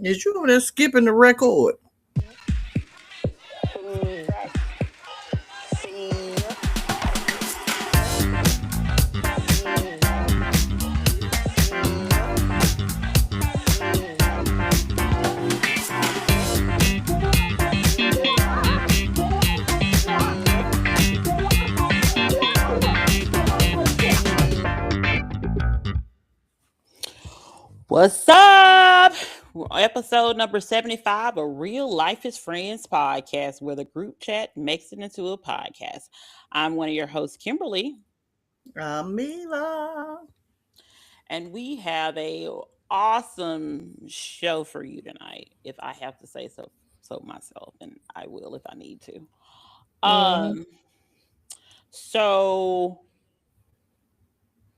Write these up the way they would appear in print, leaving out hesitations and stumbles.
Is you over there skipping the record? What's up? Episode number 75 of RealLifeish Friends podcast, where the group chat makes it into a podcast. I'm one of your hosts, Kimberly, Meela. and we have a awesome show for you tonight. If I have to say so myself, and I will if I need to. Mm-hmm. So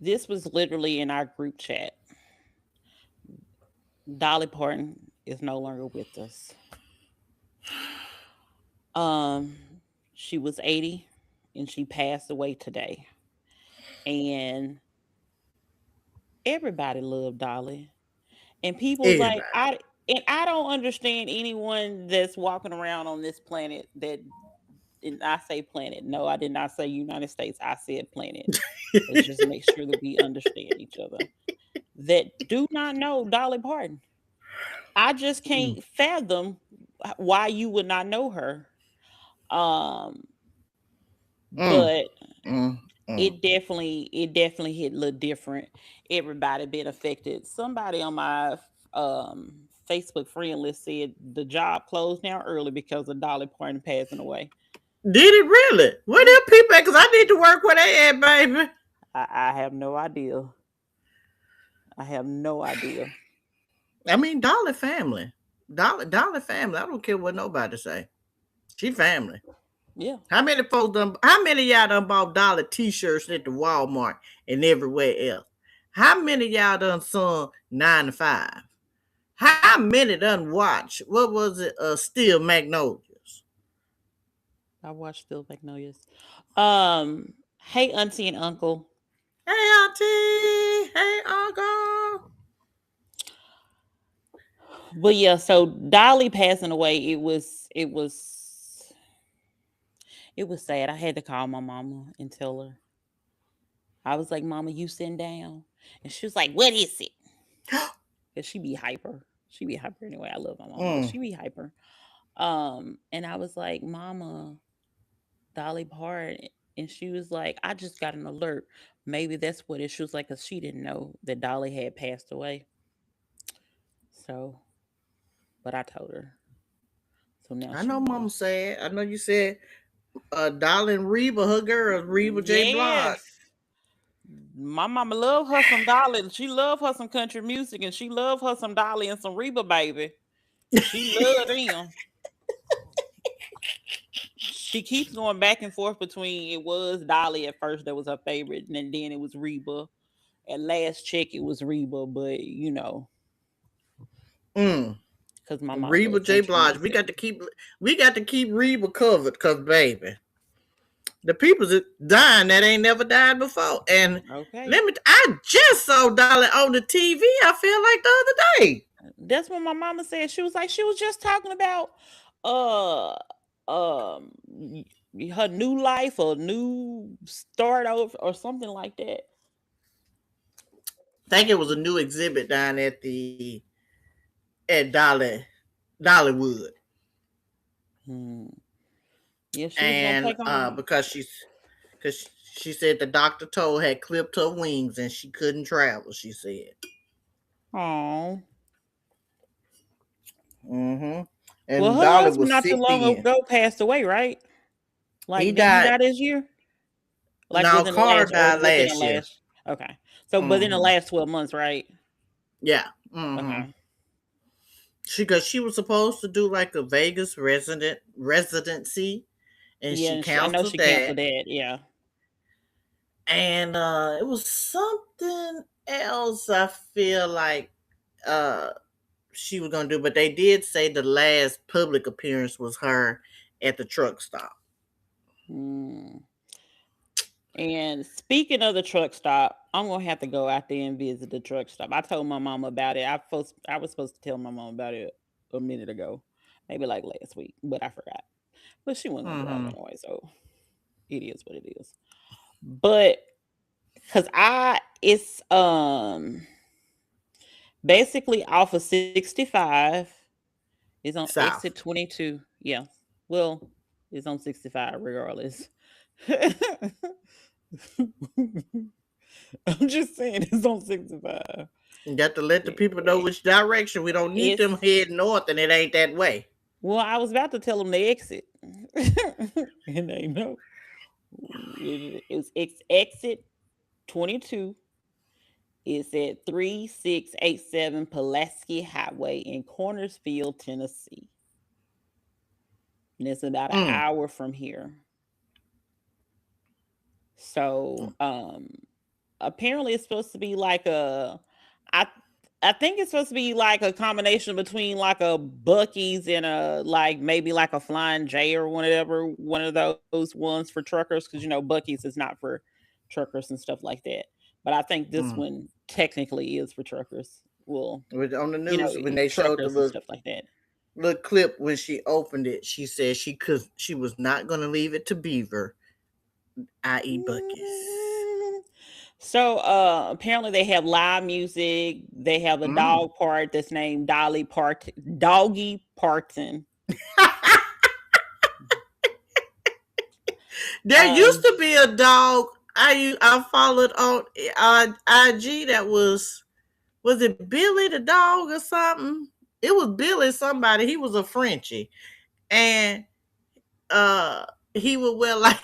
this was literally in our group chat. Dolly Parton is no longer with us. Um, she was 80 and she passed away today. And everybody loved Dolly. And people's like, Everybody. I don't understand anyone that's walking around on this planet that, and I say planet. No, I did not say United States. I said planet. Let's just make sure that we understand each other. That do not know Dolly Parton. I just can't fathom why you would not know her. Um, Mm, but mm, mm. it definitely hit a little different. Everybody been affected. Somebody on my Facebook friend list said the job closed down early because of Dolly Parton passing away. Did it really? Where Yeah. them people at? Because I need to work where they at, baby. I have no idea. I have no idea. I mean, Dolly family. Dolly family. I don't care what nobody say. She family. Yeah. How many of y'all done bought Dolly t-shirts at the Walmart and everywhere else? How many of y'all done sung 9 to 5? How many done watch? What was it? Still Magnolias. I watched Still Magnolias. Hey auntie and uncle. Hey auntie. Hey uncle. But yeah, so Dolly passing away, it was sad. I had to call my mama and tell her. I was like, Mama, you sitting down? And she was like, what is it? Because she be hyper. She be hyper anyway. I love my mama, but Mm. she be hyper. And I was like, Mama, Dolly Parton. And she was like, I just got an alert. Maybe that's what it. She was like, because she didn't know that Dolly had passed away. So, but I told her. So now I she know mama knows. said. I know you said Dolly and Reba, her girl, Reba J. Blige. Yes. My mama love her some Dolly. She love her some country music, and she love her some Dolly and some Reba, baby. She love them. She keeps going back and forth between it was Dolly at first that was her favorite, and then it was Reba. At last check, it was Reba, but Mm. because my mom Reba loved J. country Blige. music. We got to keep Reba covered, cause baby, the people's dying that ain't never died before. And Okay, I just saw Dolly on the TV. I feel like the other day. that's what my mama said. She was like, she was just talking about uh um her new life or new start over or something like that. I think it was a new exhibit down at Dollywood, Hmm. Yeah, she was gonna and take on. because she said the doctor told had clipped her wings and she couldn't travel. She said. Oh, Mm-hmm. well, And her Dolly husband was not too sick long then. ago passed away, right? He Like, didn't he died. die this year? Like Now within the Carter last or died within the last year. last? Okay, so within the Mm-hmm. last 12 months, right? Yeah. Mm-hmm. Okay. Because she was supposed to do like a Vegas residency, and Yeah, she and I know canceled she that. canceled that. Yeah. And it was something else. I feel like uh she was gonna do, but they did say the last public appearance was her at the truck stop. Hmm. And speaking of the truck stop, I'm gonna have to go out there and visit the truck stop. I told my mom about it. I was supposed to tell my mom about it a minute ago, maybe like last week, but I forgot. But she wasn't gonna drive Mm-hmm. anyway, so it is what it is. But because it's basically off of 65. It's on exit South. 22. Yeah. Well, it's on 65 regardless. I'm just saying it's on 65. You got to let the people know which direction. We don't need them It's head north, and it ain't that way. well, I was about to tell them to exit. And they know. It's exit 22. It's at 3687 Pulaski Highway in Cornersville, Tennessee. And it's about an Mm. hour from here. So apparently it's supposed to be like I I think it's supposed to be like a combination between like a Bucky's and a like maybe like a Flying J or whatever, one of those ones for truckers, because Bucky's is not for truckers and stuff like that. But I think this Mm. one technically is for truckers. Well, On the news when they showed the truckers and stuff like that. little clip when she opened it, she said she was not going to leave it to Beaver, i.e. Bucky's. So apparently they have live music. They have a Mm. dog part that's named Dolly Parton, Doggy Parton. There used to be a dog I followed on IG that was it Billy the dog or something? It was Billy somebody. He was a Frenchie, and uh he would wear like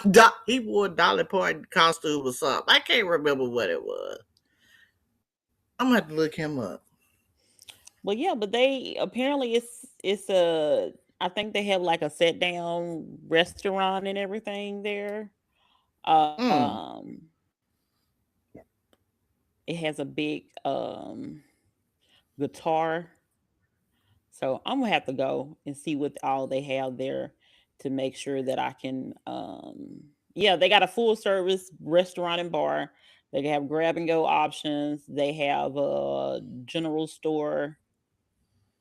he wore a Dolly Parton costume or something. I can't remember what it was. I'm gonna have to look him up. Well, yeah, but they apparently it's a I think they have like a sit down restaurant and everything there. Mm. Um, it has a big guitar. So I'm gonna have to go and see what all they have there to make sure that I can yeah, they got a full service restaurant and bar. They have grab and go options. They have a general store.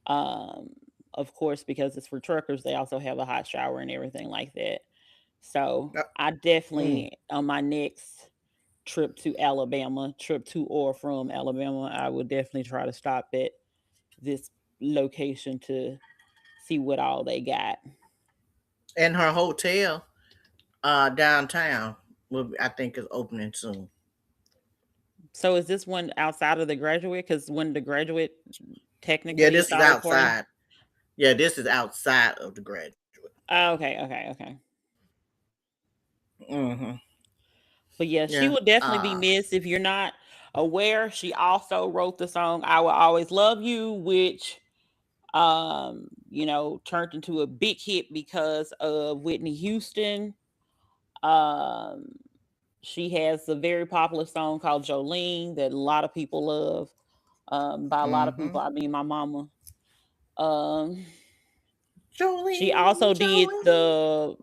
Um of course, because it's for truckers, they also have a hot shower and everything like that. So Uh, I mm. definitely on my next trip to Alabama, trip to or from Alabama, I would definitely try to stop at this location to see what all they got. And her hotel downtown I think is opening soon. So is this one outside of the graduate? Because when the graduate Yeah, technically is this is Dolly Parton. outside. Yeah, this is outside of the graduate. Oh, okay. Mm-hmm. But yeah, she Yeah. will definitely be missed. If you're not aware, she also wrote the song "I Will Always Love You," which turned into a big hit because of Whitney Houston. Um, she has a very popular song called Jolene that a lot of people love. By a lot of Mm-hmm. people, I mean my mama. Um, she Jolene, also did Jolene. the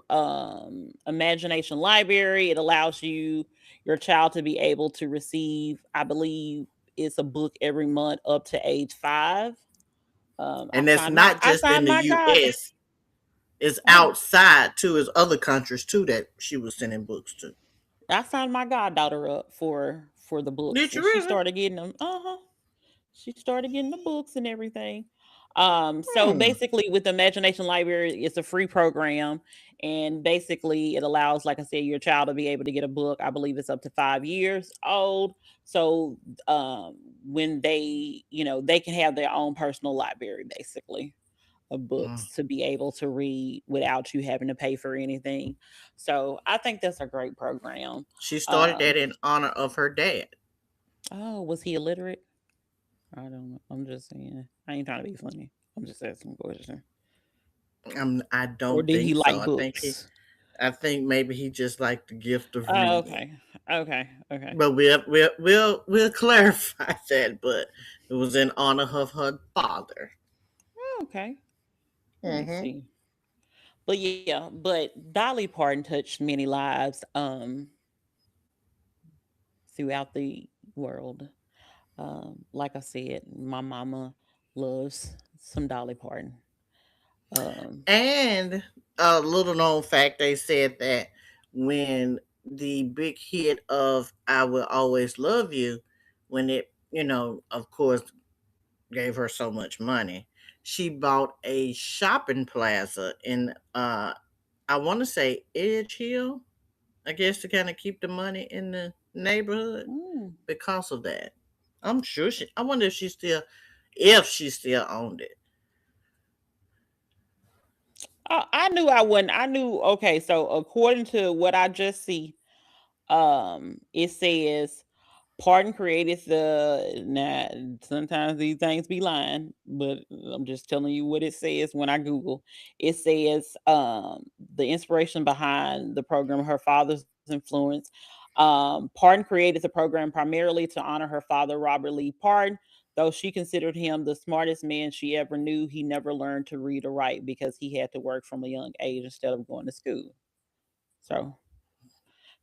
Imagination Library. It allows your child to be able to receive, I believe, it's a book every month up to age 5. And that's not I just in signed the my god. US. It's Oh, outside too. It's other countries too that she was sending books to. I signed my goddaughter up for the books, Did you and she really? started getting them. She started getting the books and everything. So Hmm. basically, with the Imagination Library, it's a free program, and basically, it allows, like I said, your child to be able to get a book. I believe it's up to 5 years old. So when they can have their own personal library, basically, of Mm. books to be able to read without you having to pay for anything. So I think that's a great program. She started that Um, in honor of her dad. oh, was he illiterate? I don't know. I'm just saying. I ain't trying to be funny. I'm just asking a question. I Or don't did he think so. like books? I think maybe he just liked the gift of Oh, reading. okay. Okay. But we'll clarify that. But it was in honor of her father. Oh, okay. Let me Mm-hmm. see. But yeah, but Dolly Parton touched many lives. throughout the world. Like I said, my mama loves some Dolly Parton. Um, And a little known fact, they said that when the big hit of I Will Always Love You, when it, of course, gave her so much money, she bought a shopping plaza in, I want to say Edge Hill, I guess, to kind of keep the money in the neighborhood mm. because of that. I'm sure I wonder if she still owned it. I knew I wouldn't. I knew. Okay, so according to what I just see, it says Pardon created the. Now, sometimes these things be lying, but I'm just telling you what it says when I Google. It says the inspiration behind the program, her father's influence. Pardon created the program primarily to honor her father, Robert Lee Pardon. Though she considered him the smartest man she ever knew, he never learned to read or write because he had to work from a young age instead of going to school. So,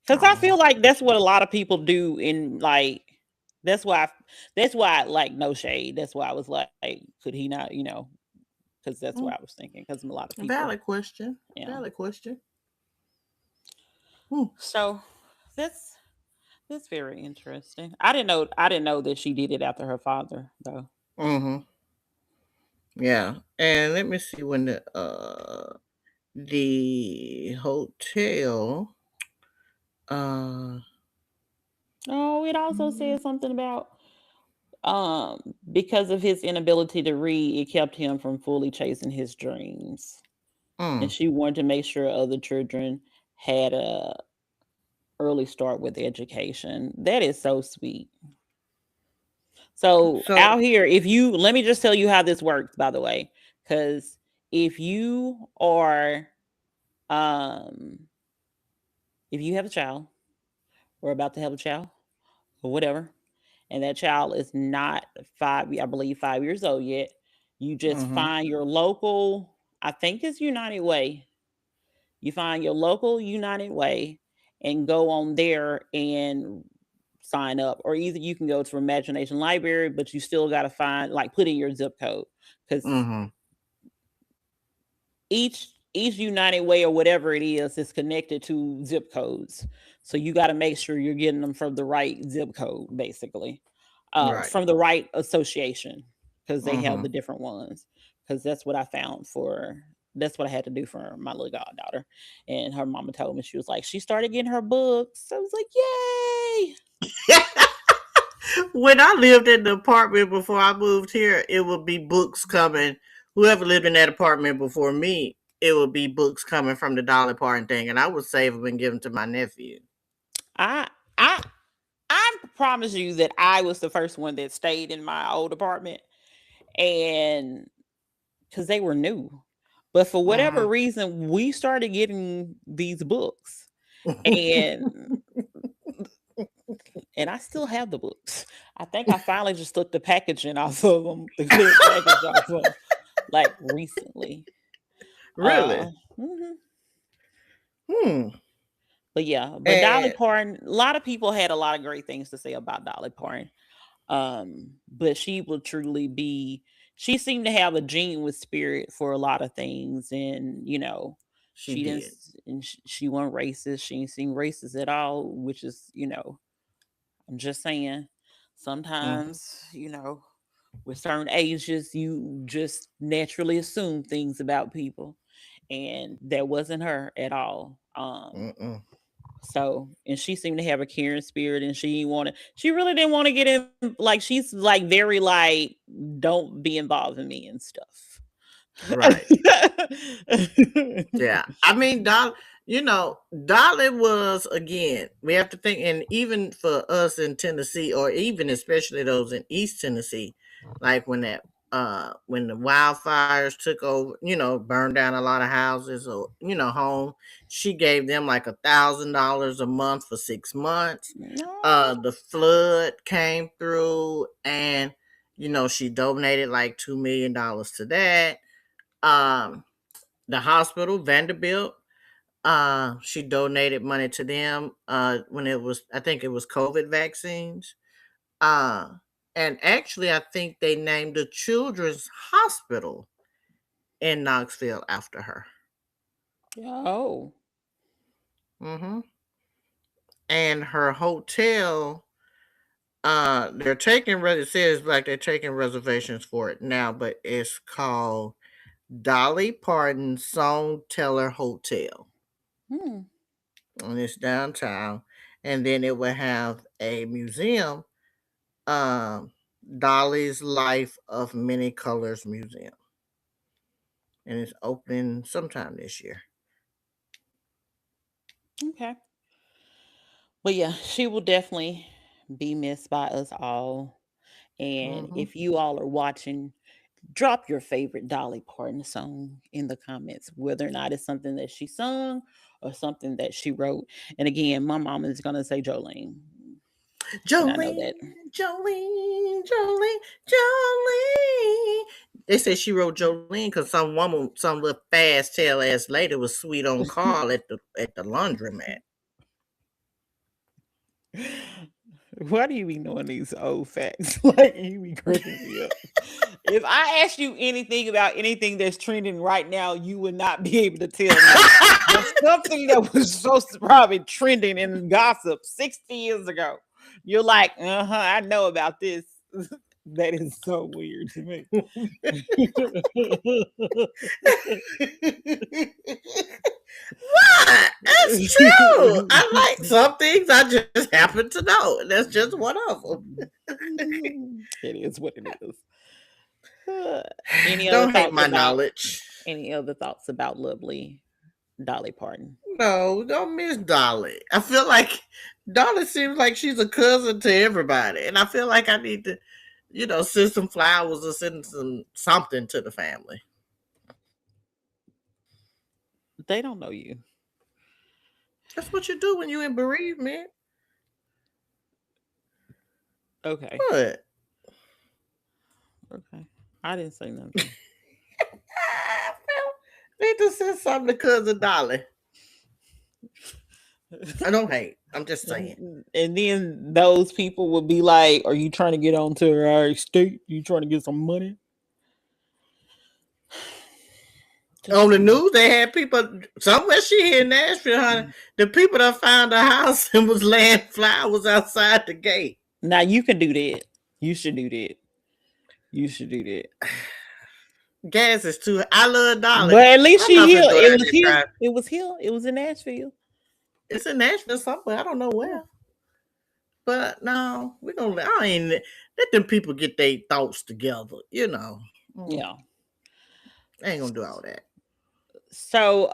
because I Oh, feel like that's what a lot of people do in like that's why like no shade. That's why I was like, could he not, because that's what I was thinking. Because a lot of people, valid question. yeah. Valid question. Hmm. So that's very interesting. I didn't know that she did it after her father though. Mm-hmm. Yeah. And let me see when the hotel uh Oh, it also says something about because of his inability to read, it kept him from fully chasing his dreams. And mm. she wanted to make sure other children had a early start with education. That is so sweet. So So out here, if you let me just tell you how this works, by the way, because if you are um if you have a child or about to have a child or whatever, and that child is not I believe 5 years old yet, you just mm-hmm. find your local, I think it's United Way. You find your local United Way and go on there and sign up. Or either you can go to Imagination Library, but you still got to find, like, put in your zip code because Mm-hmm. each United Way or whatever it is connected to zip codes. So you got to make sure you're getting them from the right zip code, basically, Right. from the right association, because they have Mm-hmm. the different ones. Because that's what I found for. That's what I had to do for my little goddaughter, and her mama told me she was like she started getting her books. I was like, yay! When I lived in the apartment before I moved here, it would be books coming. Whoever lived in that apartment before me, it would be books coming from the Dolly Parton thing, and I would save them and give them to my nephew. I I I promise you that I was the first one that stayed in my old apartment, and because they were new. But for whatever Mm-hmm. reason, we started getting these books, and I still have the books. I think I finally just took the packaging off of them, the clear package off of 'em, like recently. Uh, Really? mhm. Hmm. But yeah, but Dolly And Parton, a lot of people had a lot of great things to say about Dolly Parton. But she will truly be, she seemed to have a genuine spirit for a lot of things. And, she did. she wasn't racist. She ain't seem racist at all, which is, I'm just saying, Mm-hmm. sometimes, with certain ages, you just naturally assume things about people. And that wasn't her at all. Mm-mm. So, and she seemed to have a caring spirit, and she really didn't want to get in, like, she's like very like, don't be involved in me and stuff. Right. Yeah. I mean, Dolly was, again, we have to think, and even for us in Tennessee, or even especially those in East Tennessee, like when the wildfires took over, burned down a lot of houses or, home, she gave them like $1,000 a month for 6 months. No. The flood came through, and she donated like $2 million to that. Um, the hospital, Vanderbilt. She donated money to them when it was, I think it was COVID vaccines. Uh, and actually, I think they named a children's hospital in Knoxville after her. Oh. Hmm. And her hotel, they're taking, it says like they're taking reservations for it now, but it's called Dolly Parton Song Teller Hotel. Hmm. And it's downtown. And then it will have a museum, um, Dolly's Life of Many Colors Museum. And it's opening sometime this year. Okay. But yeah, she will definitely be missed by us all. And Hmm. if you all are watching, drop your favorite Dolly Parton song in the comments, whether or not it's something that she sung or something that she wrote. And again, my mom is gonna say Jolene, and I know Jolene, that. Jolene, Jolene, Jolene. They said she wrote Jolene because some woman, some little fast tail ass lady was sweet on Carl at the laundromat. Why do you be knowing these old facts? Like you be cracking me up. If I ask you anything about anything that's trending right now, you would not be able to tell me. But something that was supposed to probably trending in gossip 60 years ago. You're like, I know about this. That is so weird to me. What? That's true. I like some things I just happen to know. And that's just one of them. It is what it is. Any other Don't hate thoughts my about knowledge. lovely Dolly Parton? No, don't miss Dolly. I feel like Dolly seems like she's a cousin to everybody. And I feel like I need to, send some flowers or send some something to the family. They don't know you. That's what you do when you're in bereavement. Okay. What? Okay. I didn't say nothing. I feel need to send something to cousin Dolly. I don't hate. I'm just saying. And then those people would be like, "Are you trying to get onto our estate? You trying to get some money?" On the news, they had people somewhere she here in Nashville, honey. The people that found the house and was laying flowers outside the gate. Now you can do that. You should do that. You should do that. Gas is too. I love Dolly. But at least I'm she not here. gonna go It down was there here. trying. It was here. It was in Nashville. It's in Nashville somewhere. I don't know where. But no, we gonna. I ain't let them people get their thoughts together. Yeah. I ain't gonna do all that. So,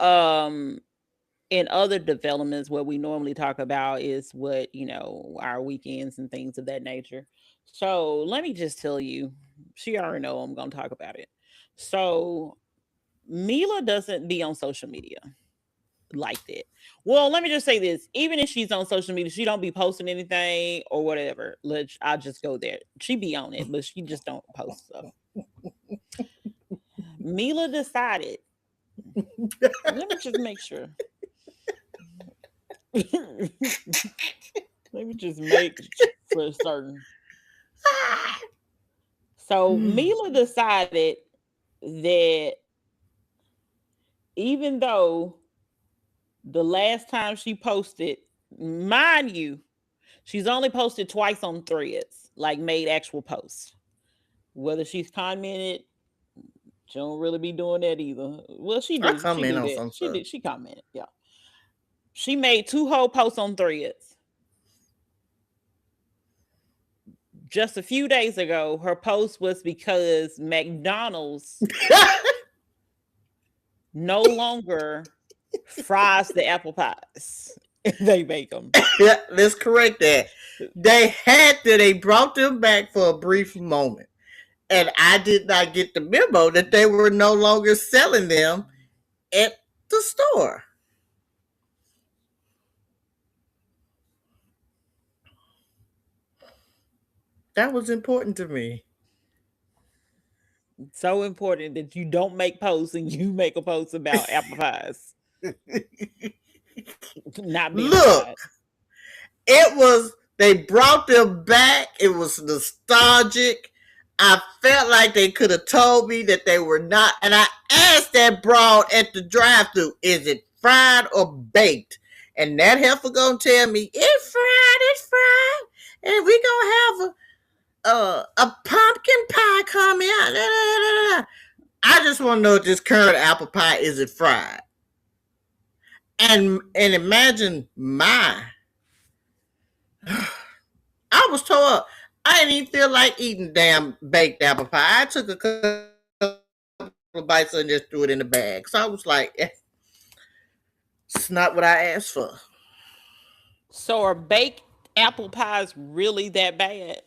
in other developments, what we normally talk about is what our weekends and things of that nature. So let me just tell you, she already know I'm gonna talk about it. So Meela doesn't be on social media like that. Well, let me just say this: even if she's on social media, she don't be posting anything or whatever. I'll just go there. She be on it, but she just don't post stuff. Meela decided. Let me just make sure. Let me just make for certain. So Meela decided that even though the last time she posted, mind you, she's only posted twice on threads, like made actual posts. Whether she's commented, she don't really be doing that either. Well, she I do. She comment do on that. some She stuff. did. She commented. Yeah. She made 2 whole posts on threads. Just a few days ago, her post was because McDonald's no longer fries the apple pies. They make them. Yeah, let's correct that. They brought them back for a brief moment. And I did not get the memo that they were no longer selling them at the store. That was important to me. So important that you don't make posts and you make a post about apple pies. Not being Look, fried. they brought them back. It was nostalgic. I felt like they could have told me that they were not. And I asked that broad at the drive-thru, is it fried or baked? And that heifer gonna tell me, it's fried. And we gonna have a pumpkin pie coming out. I just want to know if this current apple pie, is it fried? And imagine I was told I didn't even feel like eating damn baked apple pie. I took a couple of bites and just threw it in the bag. So I was like, it's not what I asked for. So are baked apple pies really that bad?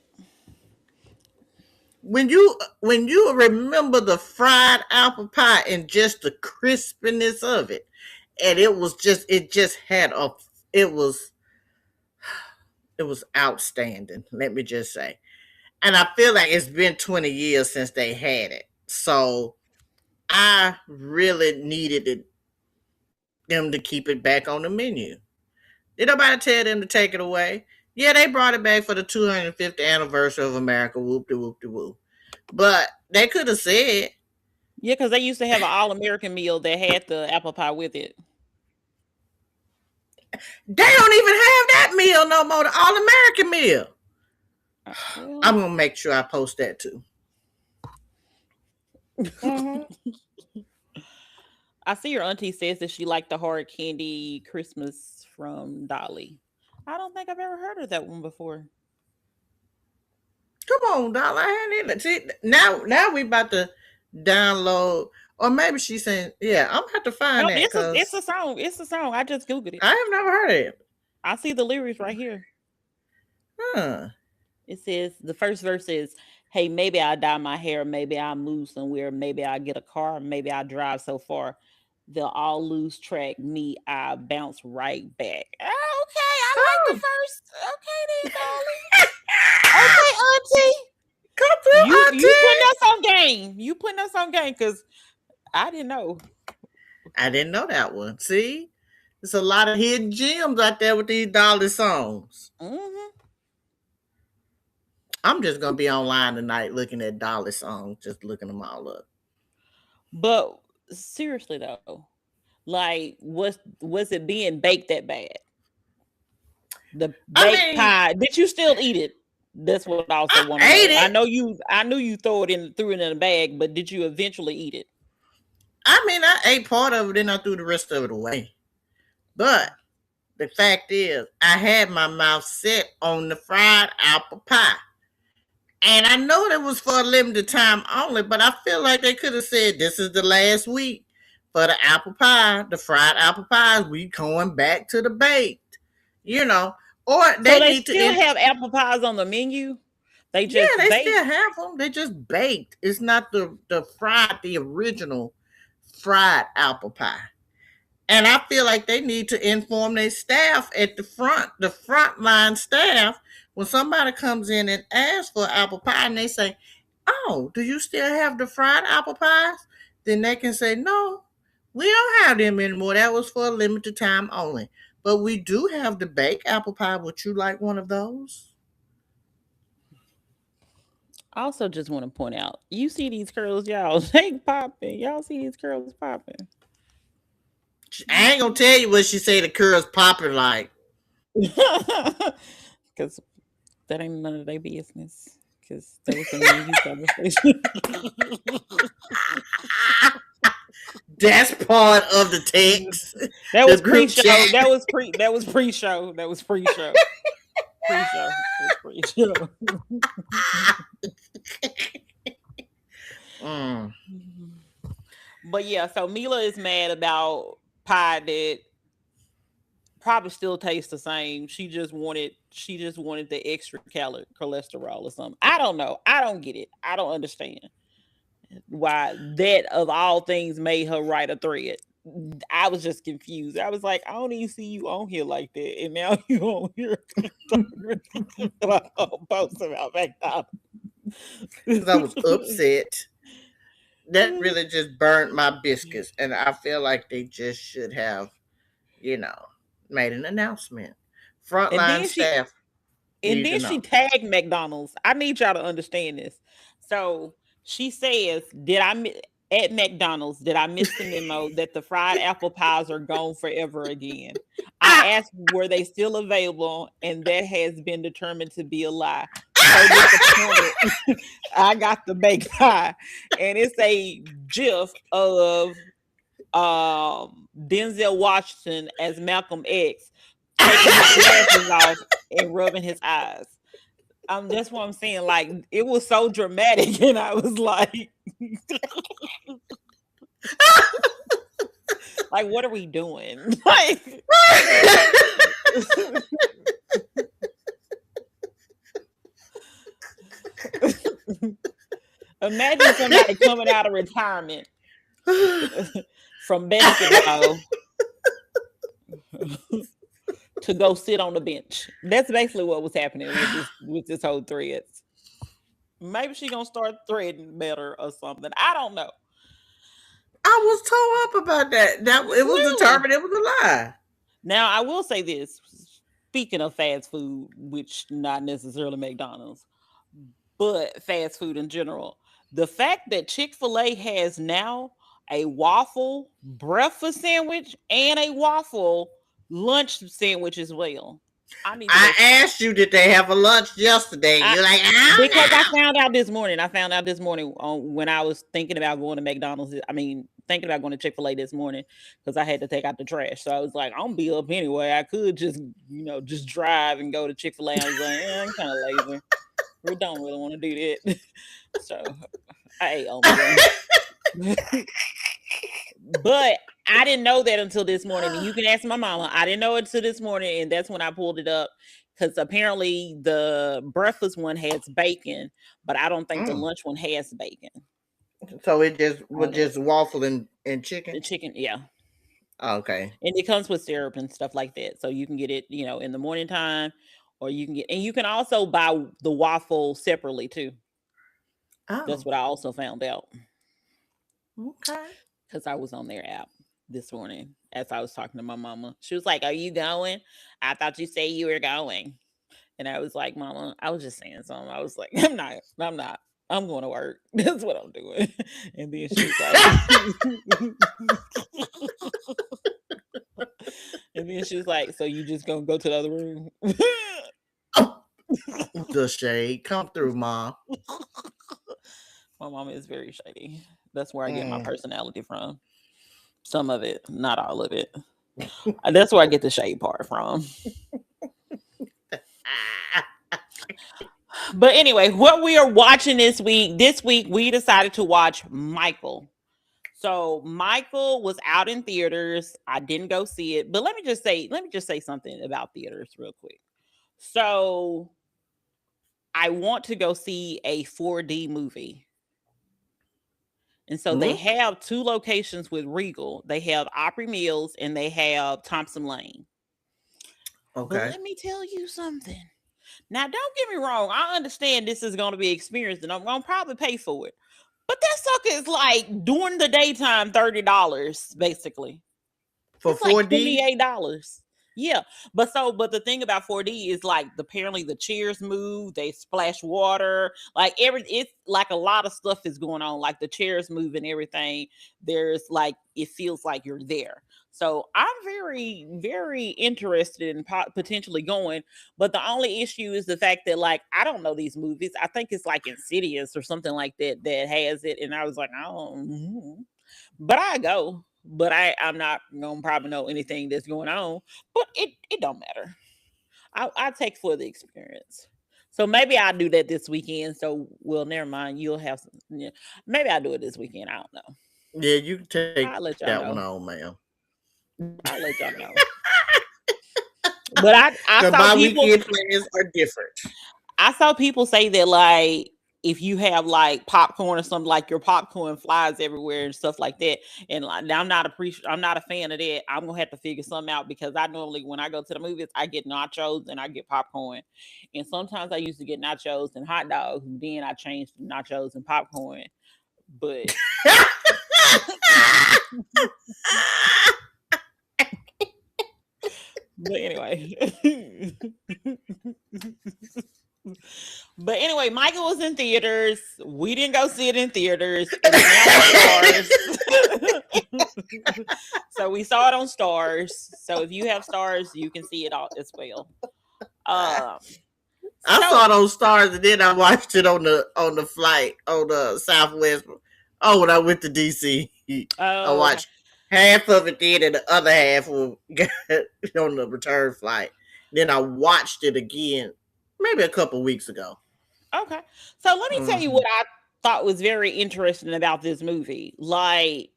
When you remember the fried apple pie and just the crispiness of it, and it was outstanding. Let me just say. And I feel like it's been 20 years since they had it. So I really needed them to keep it back on the menu. Did nobody tell them to take it away? Yeah, they brought it back for the 250th anniversary of America. Whoop de whoop de whoop. But they could have said. Yeah, because they used to have an all-American meal that had the apple pie with it. They don't even have that meal no more, the all-American meal. Well, I'm going to make sure I post that too. I see your auntie says that she liked the hard candy Christmas from Dolly. I don't think I've ever heard of that one before. Come on, Dolly. I hadn't. See, now we about to download, or maybe she's saying, yeah, I'm about to find that. It's a song. It's a song. I just Googled it. I have never heard it. I see the lyrics right here. Huh. It says, the first verse is, hey, maybe I'll dye my hair, maybe I'll move somewhere, maybe I'll get a car, maybe I'll drive so far. They'll all lose track. Me, I bounce right back. Oh, okay, I like the first. Okay, then, Dolly. Okay, auntie. Come through, auntie. You putting us on game. You putting us on game because I didn't know. I didn't know that one. See? There's a lot of hidden gems out there with these Dolly songs. Mm-hmm. I'm just going to be online tonight looking at Dolly songs, just looking them all up. But seriously, though, like, was it being baked that bad? The baked pie. Did you still eat it? That's what I also want to know. I knew you threw it in a bag, but did you eventually eat it? I mean, I ate part of it, then I threw the rest of it away. But the fact is, I had my mouth set on the fried apple pie. And I know that was for a limited time only, but I feel like they could have said this is the last week for the apple pie, the fried apple pies. We going back to the baked, Or they still have apple pies on the menu. They just still have them. They just baked. It's not the fried, the original fried apple pie. And I feel like they need to inform their staff at the frontline staff, when somebody comes in and asks for apple pie and they say, oh, do you still have the fried apple pies? Then they can say, no, we don't have them anymore. That was for a limited time only. But we do have the baked apple pie. Would you like one of those? I also just want to point out, you see these curls, y'all, they popping. Y'all see these curls popping. I ain't gonna tell you what she say the curls popping like. Because that ain't none of their business. Because that was a new conversation. That's part of the text. That was pre-show. That was pre-show. That was pre-show. Pre-show. But yeah, so Meela is mad about pie that probably still tastes the same. She just wanted the extra cholesterol or something. I don't know. I don't get it. I don't understand why that of all things made her write a thread. I was just confused. I was like, I don't even see you on here like that, and now you on here posting about McDonald. Because I was upset. that really just burned my biscuits, and I feel like they just should have, you know, made an announcement. And Frontline then she staff and need to then she know. tagged McDonald's. I need y'all to understand this. So she says, at McDonald's, did I miss the memo that the fried apple pies are gone forever again? I Ah! asked, were they still available? And that has been determined to be a lie. So disappointed. I got the baked pie. And it's a gif of Denzel Washington as Malcolm X taking his glasses off and rubbing his eyes. That's what I'm saying. Like, it was so dramatic, and I was like, like, what are we doing? Like, imagine somebody coming out of retirement from basketball to go sit on the bench. That's basically what was happening with this whole threads. Maybe she gonna start threading better or something. I don't know. I was tore up about that. That it was Really? determined it was a lie. Now I will say this. Speaking of fast food, which not necessarily McDonald's, but fast food in general, the fact that Chick-fil-A has now a waffle breakfast sandwich and a waffle lunch sandwich as well. I need to I go. asked you, did they have a lunch yesterday? I, You're like, I because I don't know. found out this morning. I found out this morning when I was thinking about going to McDonald's. I mean, thinking about going to Chick-fil-A this morning because I had to take out the trash. So I was like, I'm gonna be up anyway. I could just, just drive and go to Chick-fil-A. I was like, I'm kind of lazy. We don't really want to do that. So I ate oatmeal. But I didn't know that until this morning. And you can ask my mama. I didn't know it until this morning, and that's when I pulled it up. Because apparently the breakfast one has bacon, but I don't think the Mm. lunch one has bacon. So it just was Hold up. just waffle and chicken. The chicken, yeah. Okay. And it comes with syrup and stuff like that. So you can get it, in the morning time, or you can also buy the waffle separately too. That's Oh, what I also found out okay. because I was on their app this morning as I was talking to my mama. She was like, "Are you going? I thought you said you were going." And I was like, "Mama, I was just saying something." I was like, "I'm not. I'm not. I'm going to work. That's what I'm doing." And then she was like, and then she was like, "So you just gonna go to the other room?" Oh, the shade come through, mom. My mama is very shady. That's where I get my Mm. personality from. Some of it, not all of it. That's where I get the shade part from. But anyway, what we are watching this week we decided to watch Michael. So Michael was out in theaters. I didn't go see it, but let me just say something about theaters real quick. So I want to go see a 4D movie. And so they Hmm? have two locations with Regal. They have Opry Mills and they have Thompson Lane. But Okay. let me tell you something. Now, don't get me wrong. I understand this is going to be experienced and I'm going to probably pay for it. But that sucker is like during the daytime $30, basically. For It's like 4D? $28. Yeah. But the thing about 4D is like apparently the chairs move, they splash water, like it's like a lot of stuff is going on. Like the chairs move and everything. There's like it feels like you're there. So I'm very, very interested in potentially going. But the only issue is the fact that like I don't know these movies. I think it's like Insidious or something like that that has it. And I was like, I don't know. But I go. But I'm not gonna probably know anything that's going on. But it don't matter. I take for the experience. So maybe I'll do that this weekend. So well, never mind. You'll have some. Yeah, maybe I'll do it this weekend. I don't know. Yeah, you can take I'll let that y'all one know. on, ma'am. I'll let y'all know. But I Because saw my people. weekend plans are different. I saw people say that like if you have like popcorn or something, like your popcorn flies everywhere and stuff like that. And like, I'm not a fan of that. I'm gonna have to figure something out because I normally when I go to the movies, I get nachos and I get popcorn. And sometimes I used to get nachos and hot dogs, and then I changed to nachos and popcorn. but anyway. But anyway, Michael was in theaters. We didn't go see it in theaters. It was now on Stars. So we saw it on Stars. So if you have Stars, you can see it all as well. I saw it on Stars, and then I watched it on the flight on the Southwest. Oh, when I went to DC, I watched half of it then, and the other half on the return flight. Then I watched it again, maybe a couple weeks ago. Okay, so let me tell you what I thought was very interesting about this movie. Like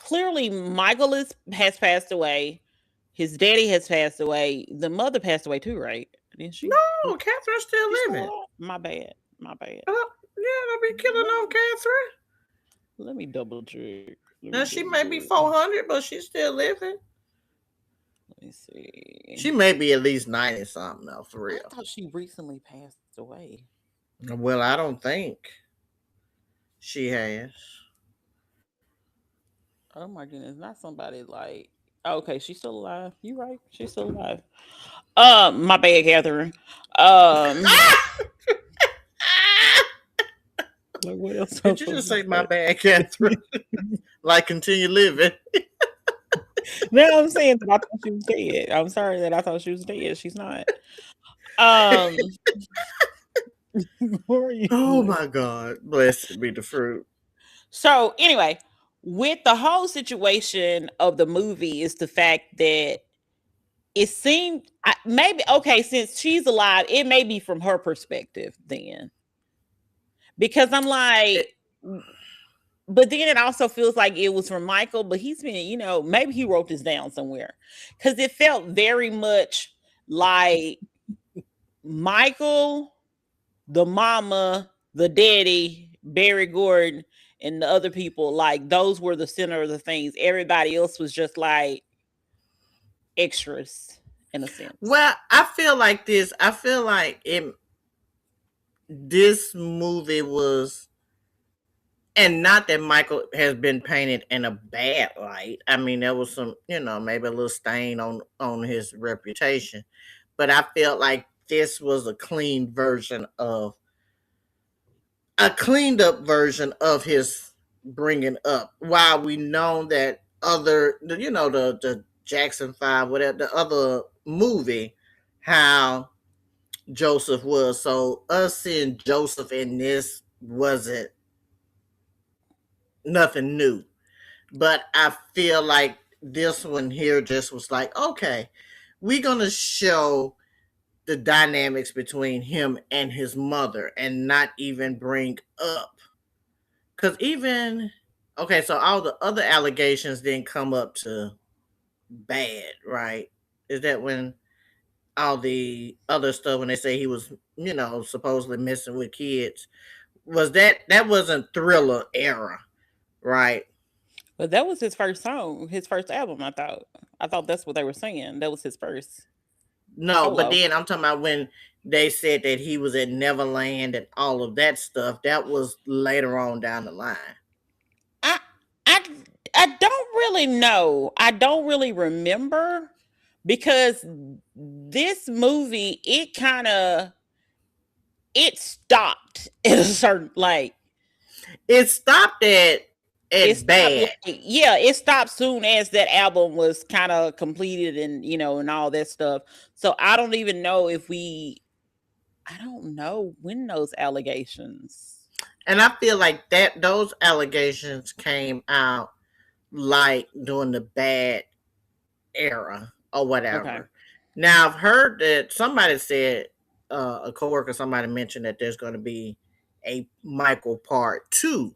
clearly, Michael has passed away. His daddy has passed away. The mother passed away too, right? Didn't she? No, Catherine's still living. My bad. Yeah, they'll be killing on Catherine. Let me double check. Now she may be 400, but she's still living. Let me see. She may be at least 90 something though, for real. I thought she recently passed away. Well, I don't think she has. Oh my goodness, not somebody like. Okay, she's still alive. You're right. She's still alive. My bad, Catherine. Like what else? Did you just say my bad, Catherine? Like continue living. No, I'm saying that I thought she was dead. I'm sorry that I thought she was dead. She's not. Oh my God. Blessed be the fruit. So anyway, with the whole situation of the movie is the fact that it seemed maybe, okay, since she's alive, it may be from her perspective then. Because I'm like, but then it also feels like it was from Michael, but he's been, maybe he wrote this down somewhere. Because it felt very much like Michael, the mama, the daddy, Barry Gordon, and the other people, like those were the center of the things. Everybody else was just like extras in a sense. Well, I feel like this. I feel like this movie was, and not that Michael has been painted in a bad light. I mean, there was some, maybe a little stain on his reputation, but I felt like this was a cleaned up version of his bringing up. While we know that the Jackson 5, whatever, the other movie, how Joseph was. So us seeing Joseph in this wasn't nothing new. But I feel like this one here just was like, okay, we're going to show the dynamics between him and his mother and not even bring up. Because so all the other allegations didn't come up to bad, right? Is that when all the other stuff, when they say he was, supposedly messing with kids, was that wasn't Thriller era, right? But that was his first song, his first album, I thought that's what they were saying. That was his first. No, solo. But then I'm talking about when they said that he was at Neverland and all of that stuff. That was later on down the line. I don't really know. I don't really remember, because this movie, it stopped at a certain, like, it stopped at bad. It stopped soon as that album was kind of completed and and all that stuff. So I don't even know I don't know when those allegations. And I feel like those allegations came out like during the bad era or whatever. Okay. Now I've heard that somebody said, a coworker, somebody mentioned that there's going to be a Michael Part 2.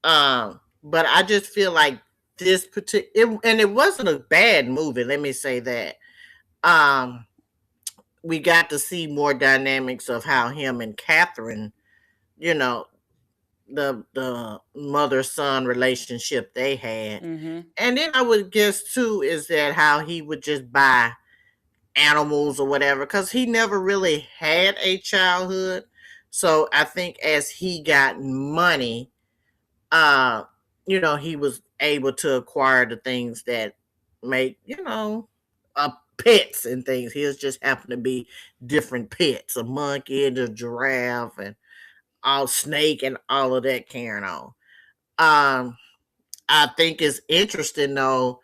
But I just feel like this particular, and it wasn't a bad movie. Let me say that. We got to see more dynamics of how him and Catherine, the mother-son relationship they had. Mm-hmm. And then I would guess too is that how he would just buy animals or whatever, because he never really had a childhood. So I think as he got money, he was able to acquire the things that make, pets and things. His just happened to be different pets, a monkey and a giraffe and all snake and all of that carrying on. Um, I think it's interesting though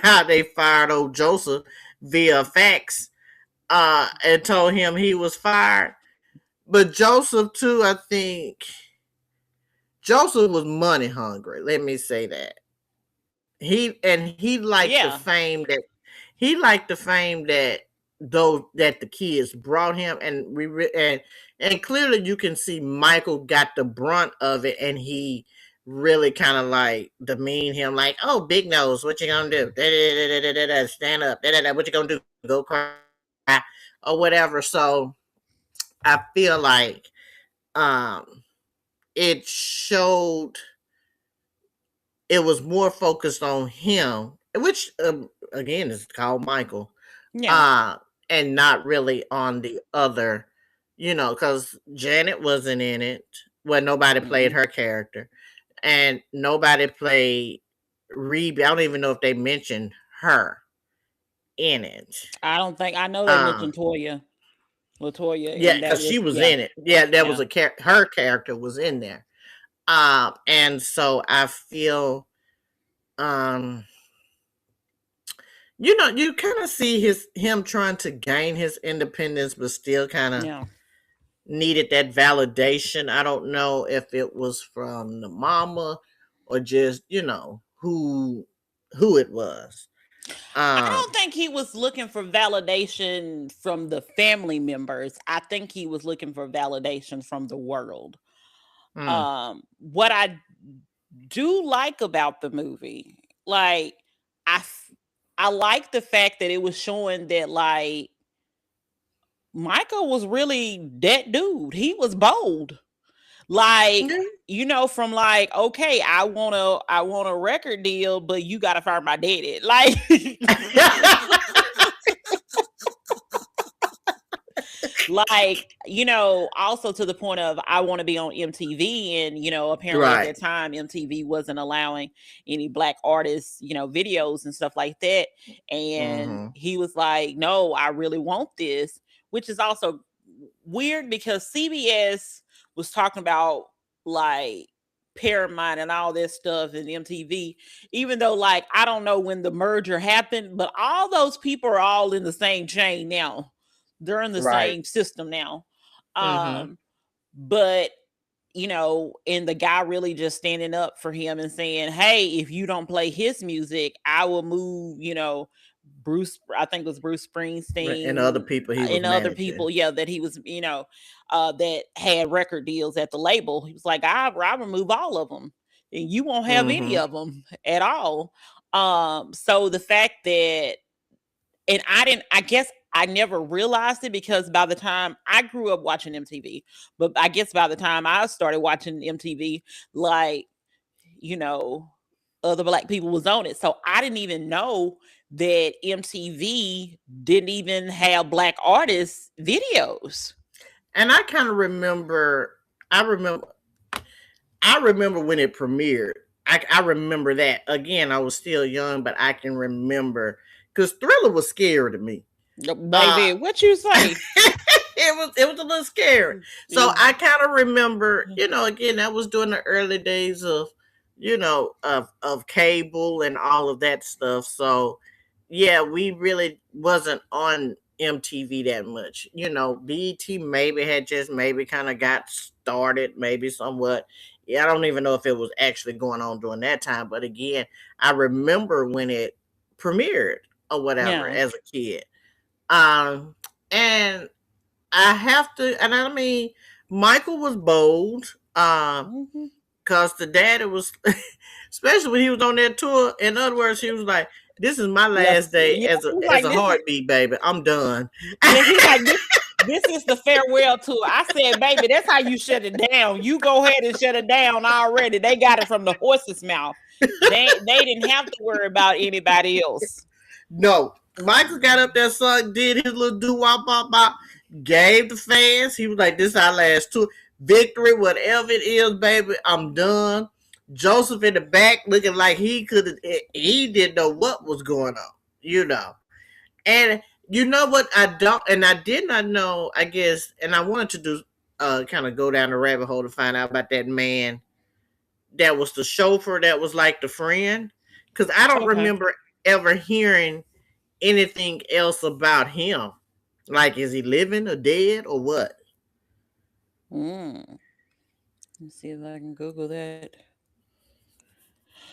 how they fired old Joseph via fax and told him he was fired. But Joseph too, I think Joseph was money hungry. Let me say that. He liked the Yeah. fame that he liked the fame that those that the kids brought him, and and clearly you can see Michael got the brunt of it, and he really kind of like demeaned him, like, "Oh, big nose, what you gonna do? Stand up, what you gonna do? Go cry or whatever." So I feel like um it showed it was more focused on him, which again is called Michael, Yeah. uh, and not really on the other, because Janet wasn't in it. Well, nobody played her character, and nobody played Rebe. I don't even know if they mentioned her in it. I don't think I know they mentioned Latoya, Yeah, and that because she was was in it. Yeah, that was yeah. her character was in there. And so I feel um you kind of see him trying to gain his independence, but still kind of Yeah. needed that validation. I don't know if it was from the mama or just who it was. I Um, don't think he was looking for validation from the family members. I think he was looking for validation from the world. hmm, What I do like about the movie, like I like the fact that it was showing that like Michael was really that dude. He was bold. Like, from like, okay, I want a record deal, but you gotta fire my daddy. Like like, also to the point of I want to be on MTV. And, apparently at right. that time, MTV wasn't allowing any black artists, videos and stuff like that. And Hmm. he was like, no, I really want this, which is also weird because CBS was talking about like Paramount and all this stuff and MTV, even though like I don't know when the merger happened, but all those people are all in the same chain now. They're in the Right. same system now. Hmm. But and the guy really just standing up for him and saying, hey, if you don't play his music, I will move, Bruce, I think it was Bruce And other Springsteen people he was and other managing. people, that he was, that had record deals at the label. He was like, I remove all of them and you won't have any Hmm. of them at all. So the fact that, and I guess I never realized it because by the time I grew up watching MTV, but I guess by the time I started watching MTV, like, other black people was on it. So I didn't even know that MTV didn't even have black artists videos. And I kind of remember. I remember when it premiered. I remember that. Again, I was still young, but I can remember because Thriller was scary to me. Uh, Baby, what you say? it was a little scary. So It- I kind of remember, again, that was during the early days of, of cable and all of that stuff. So yeah, we really wasn't on MTV that much. BET maybe had just maybe kind of got started, maybe somewhat. Yeah, I don't even know if it was actually going on during that time. But again, I remember when it premiered or whatever yeah. as a kid. And I have to, and I mean, Michael was bold, Mhm. cause the daddy was, especially when he was on that tour. In other words, he was like, "This is my Yes. last day Yeah. as a He's as like, a heartbeat, baby. I'm done." yeah, he's like, this is the farewell tour. I said, baby, that's how you shut it down. You go ahead and shut it down already. They got it from the horse's mouth. They didn't have to worry about anybody else. No, Michael got up there, son, did his little doo wop bop bop. gave the fans. He was like, "This our last tour, victory, whatever it is, baby. I'm done." Joseph in the back looking like he could. He didn't know what was going on, And you know what? I don't, and I did not know. I guess, and I wanted to do, kind of go down the rabbit hole to find out about that man that was the chauffeur that was like the friend, because I don't remember ever hearing anything else about him. Like, is he living or dead or what? Let's see if I can Google that.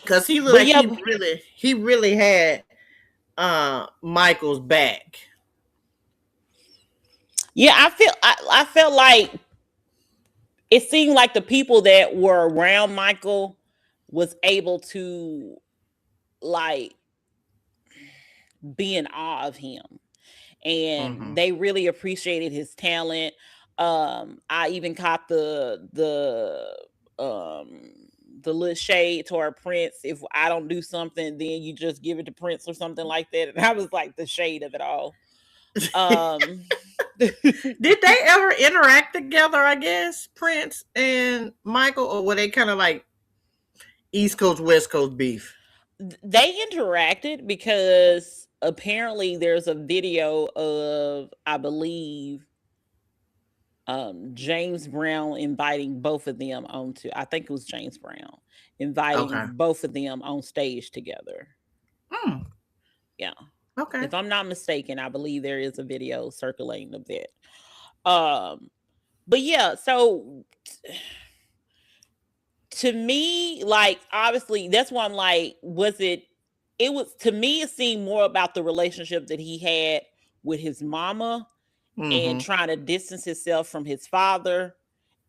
Because he looked like he really had Michael's back. Yeah, I felt like it seemed like the people that were around Michael was able to like be in awe of him, and they really appreciated his talent. I even caught the little shade toward Prince. If I don't do something, then you just give it to Prince or something like that. And I was like the shade of it all. Did they ever interact together, I guess, Prince and Michael, or were they kind of like East Coast, West Coast beef? They interacted because apparently there's a video of, I believe, James Brown inviting both of them onto, I think it was James Brown, inviting both of them on stage together. Yeah. Okay. If I'm not mistaken, I believe there is a video circulating of that. But yeah, so to me, like, obviously, that's why I'm like, to me, it seemed more about the relationship that he had with his mama and trying to distance himself from his father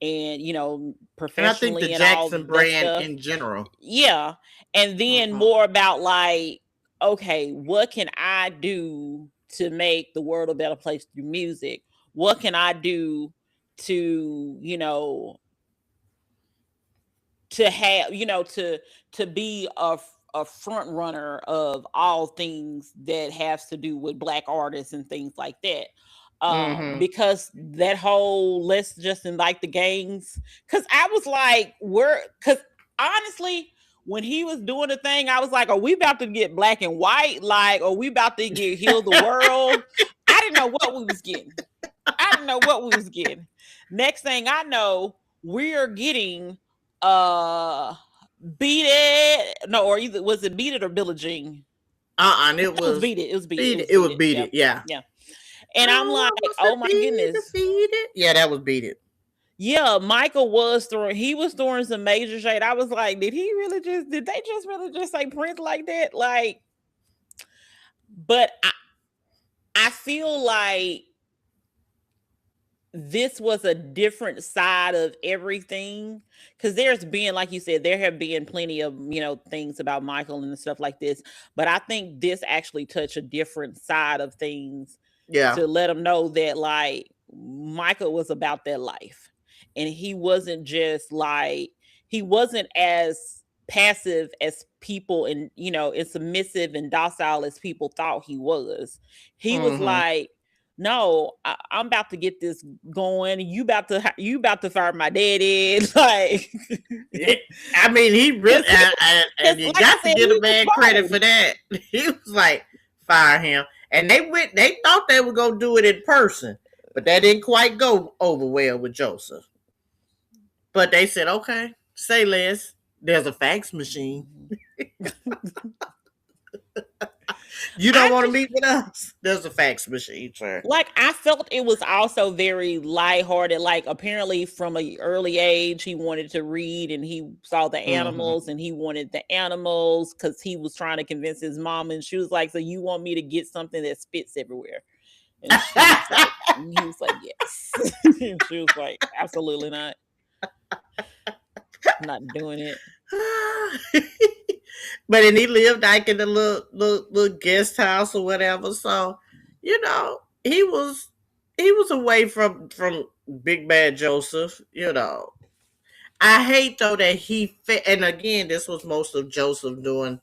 and, professionally and I think the Jackson brand stuff in general. Yeah. And then more about like, okay, what can I do to make the world a better place through music? What can I do to, to have, to be a front runner of all things that has to do with Black artists and things like that. Because that whole let's just invite the gangs, because I was like, because honestly, when he was doing the thing, I was like, are we about to get Black and White? Like, are we about to get Heal the World? I didn't know what we was getting. Next thing I know, we're getting Beat It. No, or either was it Beat It or Billie Jean? It was Beat It. It was Beat It. It was Beat It. Yeah. And I'm like, oh my goodness. Yeah, that was Beat It. Yeah, Michael was throwing some major shade. I was like, did they just really just say Prince like that? Like, but I feel like this was a different side of everything, because there's been, like you said, there have been plenty of things about Michael and stuff like this, but I think this actually touched a different side of things. Yeah, to let them know that like Michael was about that life, and he wasn't just like, he wasn't as passive as people and as submissive and docile as people thought he was. He was like, no, I'm about to get this going. You about to fire my daddy. Like, I mean, he really, and you got to give the man credit for that. He was like, fire him. And they thought they were going to do it in person, but that didn't quite go over well with Joseph. But they said, okay, say less. There's a fax machine. You don't want to meet with us? There's a fax machine, sir. Like, I felt it was also very lighthearted. Like, apparently from an early age, he wanted to read, and he saw the animals, and he wanted the animals because he was trying to convince his mom, and she was like, so you want me to get something that spits everywhere? And he was like, yes. And she was like, absolutely not. I'm not doing it. But then he lived like in the little guest house or whatever. So, he was away from Big Bad Joseph. I hate though that and again, this was most of Joseph doing,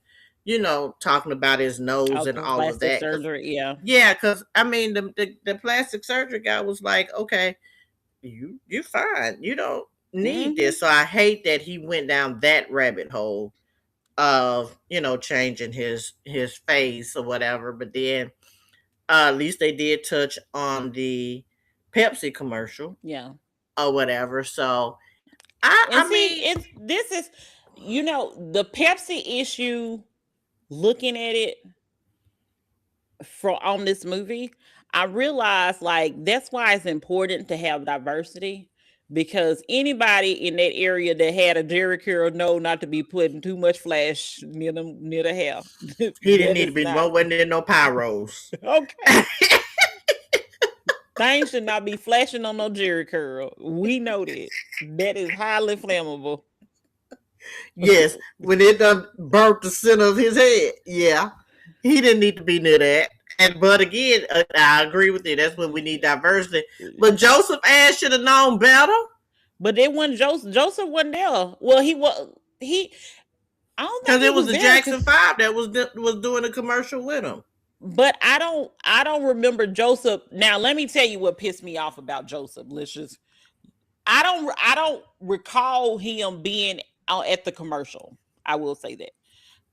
talking about his nose and all of plastic that. surgery, yeah. Yeah, because I mean, the plastic surgery guy was like, okay, you're fine. You don't need this. So I hate that he went down that rabbit hole of changing his face or whatever. But then at least they did touch on the Pepsi commercial, Yeah, or whatever. So and I see, mean, this is the Pepsi issue. Looking at it on this movie, I realized like that's why it's important to have diversity, because anybody in that area that had a Jerry curl know not to be putting too much flash near the hair. he didn't need to be nowhere near no pyros. Okay. Things should not be flashing on no Jerry curl. We know that. That is highly flammable. Yes, when it done burnt the center of his head. Yeah, he didn't need to be near that. But again, I agree with you. That's when we need diversity. But Joseph Ash should have known better. But it wasn't Joseph. Joseph wasn't there. Well, he was. I don't think because it was the there, Jackson 5 that was doing a commercial with him. But I don't remember Joseph. Now let me tell you what pissed me off about Joseph. I don't recall him being at the commercial. I will say that.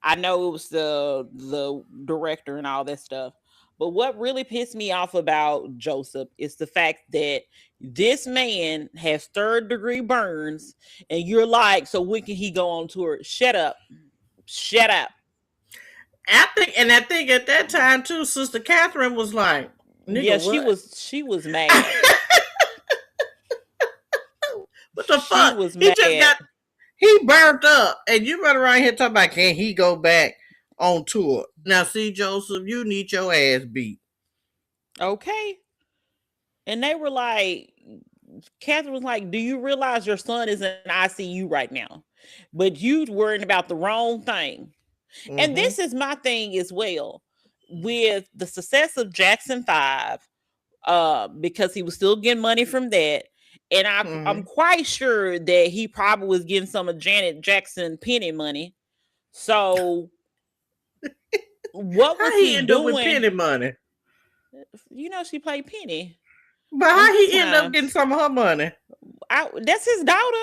I know it was the director and all that stuff. But what really pissed me off about Joseph is the fact that this man has third-degree burns, and you're like, so when can he go on tour? Shut up. I think at that time too, Sister Catherine was like, yeah, what? she was mad. What the fuck? He burnt up, and you run around here talking about, can he go back on tour? Now, see, Joseph, you need your ass beat. Okay. And they were like, Catherine was like, do you realize your son is in ICU right now? But you worrying about the wrong thing. Mm-hmm. And this is my thing as well. With the success of Jackson 5, because he was still getting money from that. And I'm quite sure that he probably was getting some of Janet Jackson penny money. So what was he end doing? Up with penny money? She played Penny. But how he end up getting some of her money? That's his daughter.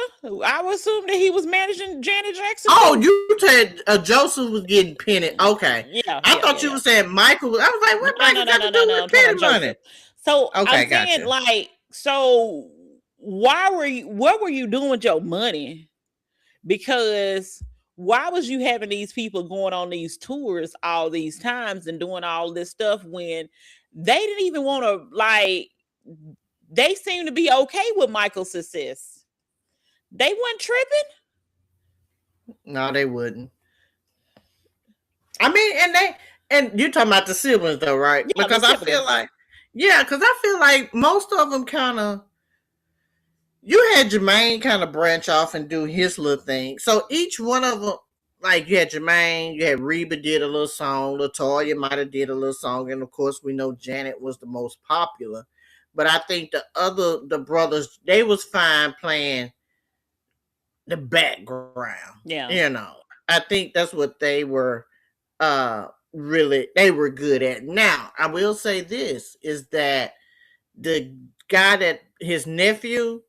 I would assume that he was managing Janet Jackson. Oh, you said Joseph was getting Penny. Okay. Yeah. I thought you were saying Michael. I was like, what Michael got to do with Penny money? So okay, I'm saying, like, so what were you doing with your money? Because why was you having these people going on these tours all these times and doing all this stuff when they didn't even want to, like, they seem to be okay with Michael's success. They weren't tripping. No, they wouldn't. I mean, and you're talking about the siblings though, right? Yeah, because I feel like most of them kind of, you had Jermaine kind of branch off and do his little thing. So each one of them, like you had Jermaine, you had Reba did a little song, LaToya might have did a little song, and of course we know Janet was the most popular. But I think the brothers, they was fine playing the background. Yeah. I think that's what they were they were good at. Now, I will say this, is that the guy that his nephew,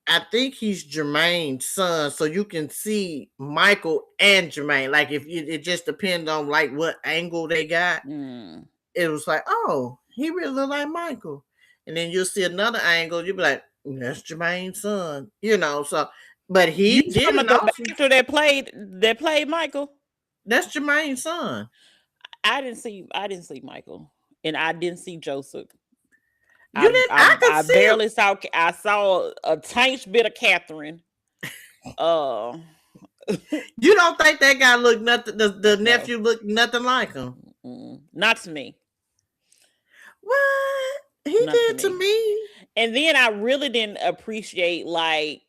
I think he's Jermaine's son, so you can see Michael and Jermaine. Like it just depends on like what angle they got. It was like, oh, he really look like Michael. And then you'll see another angle, you'll be like, that's Jermaine's son. So but he did an actor that played Michael. That's Jermaine's son. I didn't see Michael, and I didn't see Joseph. You didn't? I barely saw. I saw a tiny bit of Catherine. You don't think that guy looked nothing? The nephew looked nothing like him? Not to me. What he did to me? And then I really didn't appreciate, like,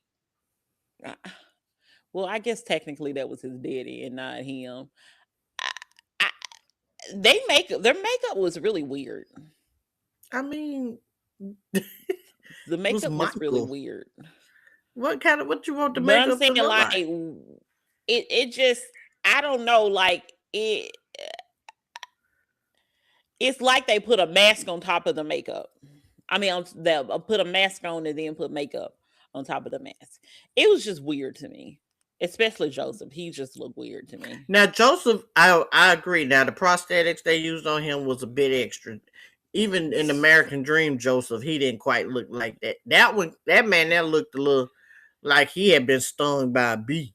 well, I guess technically that was his daddy and not him. Their makeup was really weird. I mean, the makeup was really weird. What you want the makeup to look like? It just, I don't know, like, it's like they put a mask on top of the makeup. I mean, they'll put a mask on and then put makeup on top of the mask. It was just weird to me, especially Joseph. He just looked weird to me. Now Joseph, I agree. Now the prosthetics they used on him was a bit extra. Even in American Dream, Joseph, he didn't quite look like that. That man that looked a little like he had been stung by a bee.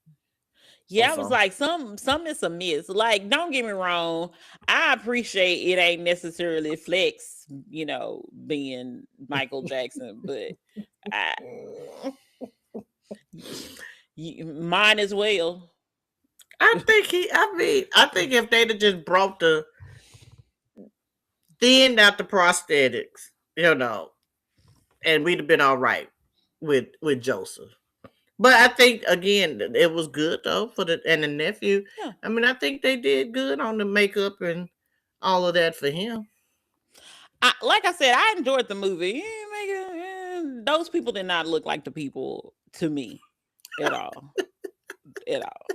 Yeah, I was like, something's amiss. Like, don't get me wrong, I appreciate it ain't necessarily Flex, being Michael Jackson, but mine as well. I think if they'd have just brought the thinned out the prosthetics, and we'd have been all right with Joseph. But I think again it was good though for the nephew. Yeah. I mean, I think they did good on the makeup and all of that for him. Like I said, I enjoyed the movie. Those people did not look like the people to me at all. At all.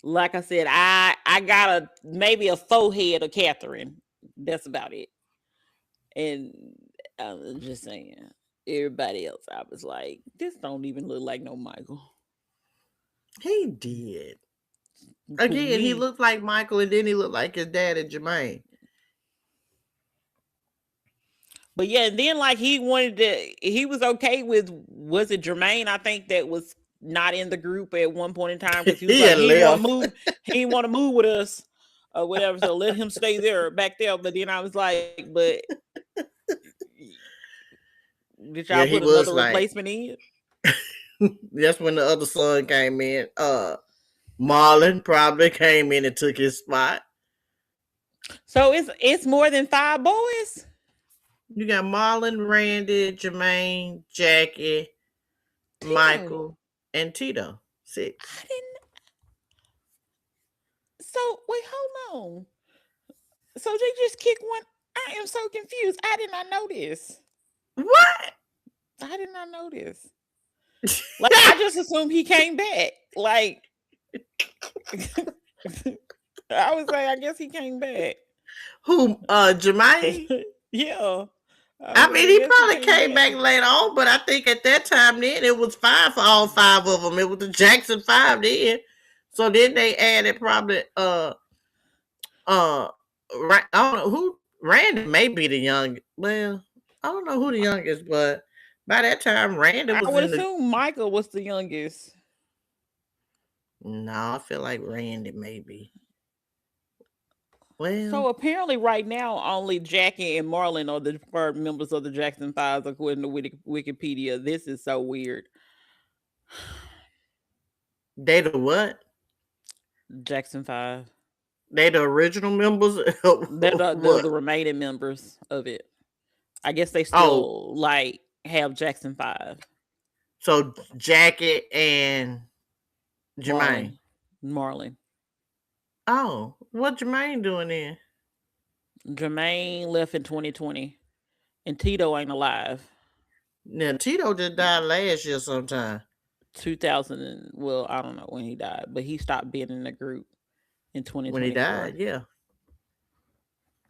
Like I said, I got maybe a forehead of Catherine. That's about it. And I'm just saying, everybody else, I was like, this don't even look like no Michael. He did. Again, he looked like Michael, and then he looked like his dad and Jermaine. But yeah, and then like he was okay with, was it Jermaine? I think that was not in the group at one point in time because he was like, he didn't want to move with us or whatever, so let him stay there back there. But then I was like, but did y'all put another replacement in? That's when the other son came in. Marlon probably came in and took his spot. So it's more than 5 boys? You got Marlon, Randy, Jermaine, Jackie, Tito. Michael, and Tito. 6. So wait, hold on. So they just kicked one. I am so confused. I did not know this. What? I did not know this. Like, I just assumed he came back. Like, I was like, I guess he came back. Who? Jermaine? Yeah. I mean, he probably came back later on, but I think at that time then it was 5 for all 5 of them. It was the Jackson 5 then. So then they added probably I don't know who. Randy may be the youngest. Well, I don't know who the youngest, but by that time Randy was. I would assume Michael was the youngest. No, I feel like Randy maybe. Well, so apparently right now only Jackie and Marlon are the preferred members of the Jackson 5 according to Wikipedia. This is so weird. They the what? Jackson 5. They the original members? They're the remaining members of it. I guess they still like have Jackson 5. So Jackie and Jermaine. Marlon. Oh, what Jermaine doing then? Jermaine left in 2020. And Tito ain't alive. Now Tito just died last year sometime. 2000 well, I don't know when he died, but he stopped being in the group in 2020. When he died, yeah.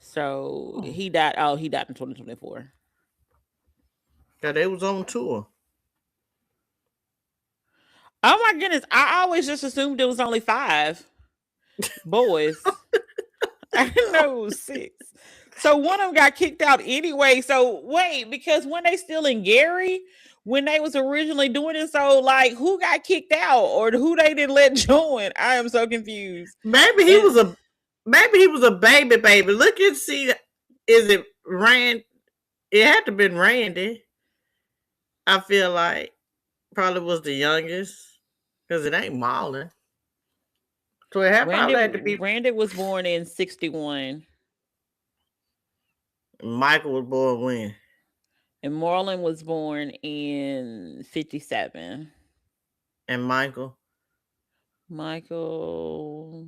So he died in 2024. Yeah, they was on tour. Oh my goodness. I always just assumed it was only 5 boys. I didn't know it was 6. So one of them got kicked out anyway. So wait, because when they still in Gary, when they was originally doing it, so like who got kicked out or who they didn't let join? I am so confused. Maybe he was a baby. Look and see, is it Rand? It had to have been Randy. I feel like probably was the youngest because it ain't Marlon. So it probably had to be. Randy was born in 61. Michael was born when? And Marlon was born in 57. And Michael? Michael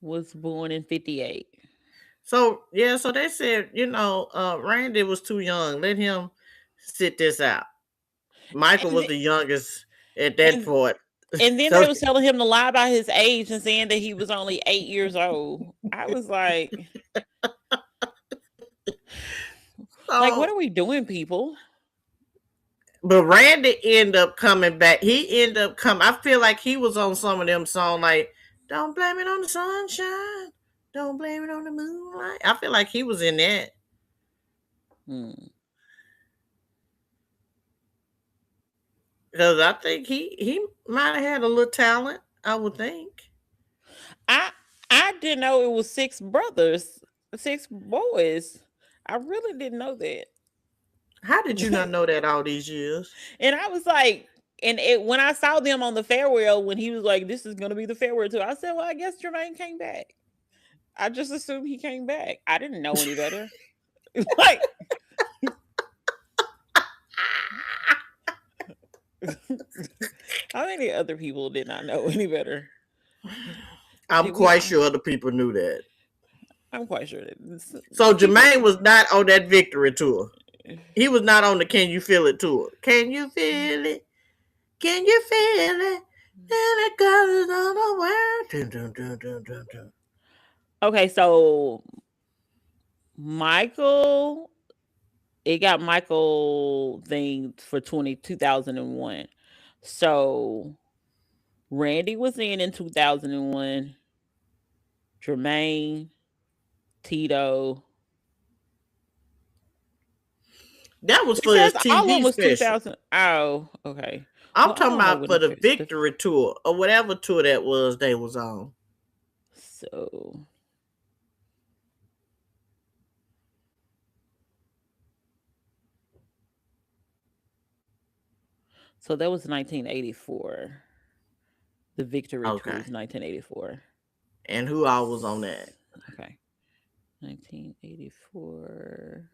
was born in 58. So, yeah, so they said, Randy was too young. Let him sit this out. Michael was the youngest at that point. And then So, they was telling him to lie about his age and saying that he was only 8 years old. I was like, what so are we doing, people? but Randy ended up coming back. He ended up coming. I feel like he was on some of them songs like "Don't Blame It on the Sunshine, Don't Blame It on the Moonlight." I feel like he was in that because I think he might have had a little talent. I would think. I I didn't know it was 6 brothers, 6 boys. I really didn't know that. How did you not know that all these years? And I was like, when I saw them on the farewell, when he was like, "This is gonna be the farewell too," I said, "Well, I guess Jermaine came back." I just assumed he came back. I didn't know any better. Like, how many other people did not know any better? I'm quite sure other people knew that. I'm quite sure that. So Jermaine was not on that victory tour. He was not on the "Can You Feel It" tour. Can you feel it? Can you feel it? And it goes on the world. Dun, dun, dun, dun, dun, dun. Okay, so Michael, it got Michael thing for 2001. So Randy was in 2001. Jermaine, Tito. That was for his All of them TV was special. 2000. Oh, okay. I'm talking about for the victory tour or whatever tour that was they was on. So that was 1984. The victory tour was 1984. And who all was on that? Okay. 1984.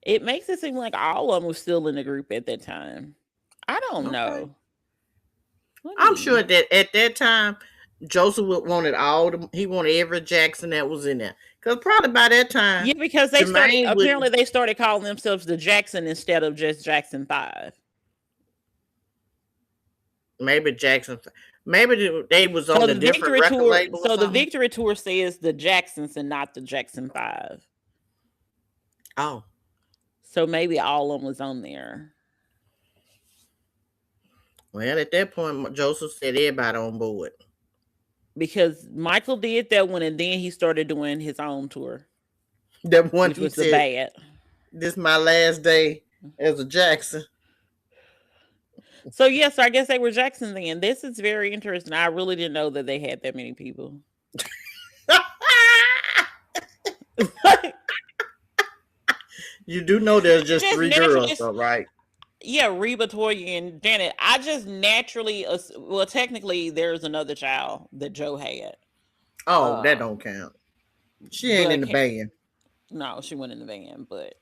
It makes it seem like all of them were still in the group at that time. I don't know. I'm sure that at that time, Joseph wanted he wanted every Jackson that was in there. Because probably by that time, yeah, because they started calling themselves the Jackson instead of just Jackson 5. Maybe Jackson. Maybe they was on the different record label. So the victory tour says the Jacksons and not the Jackson 5. Oh. So maybe all of them was on there. Well, at that point, Joseph said everybody on board. Because Michael did that one, and then he started doing his own tour. That one which was the bad. This is my last day as a Jackson. So yes, I guess they were Jackson then. This is very interesting. I really didn't know that they had that many people. You do know there's just 3 girls, though, right? Yeah, Reba, Toya, and Janet. I just naturally, well, technically, there's another child that Joe had. Oh, that don't count. She ain't in the band. No, she went in the band, but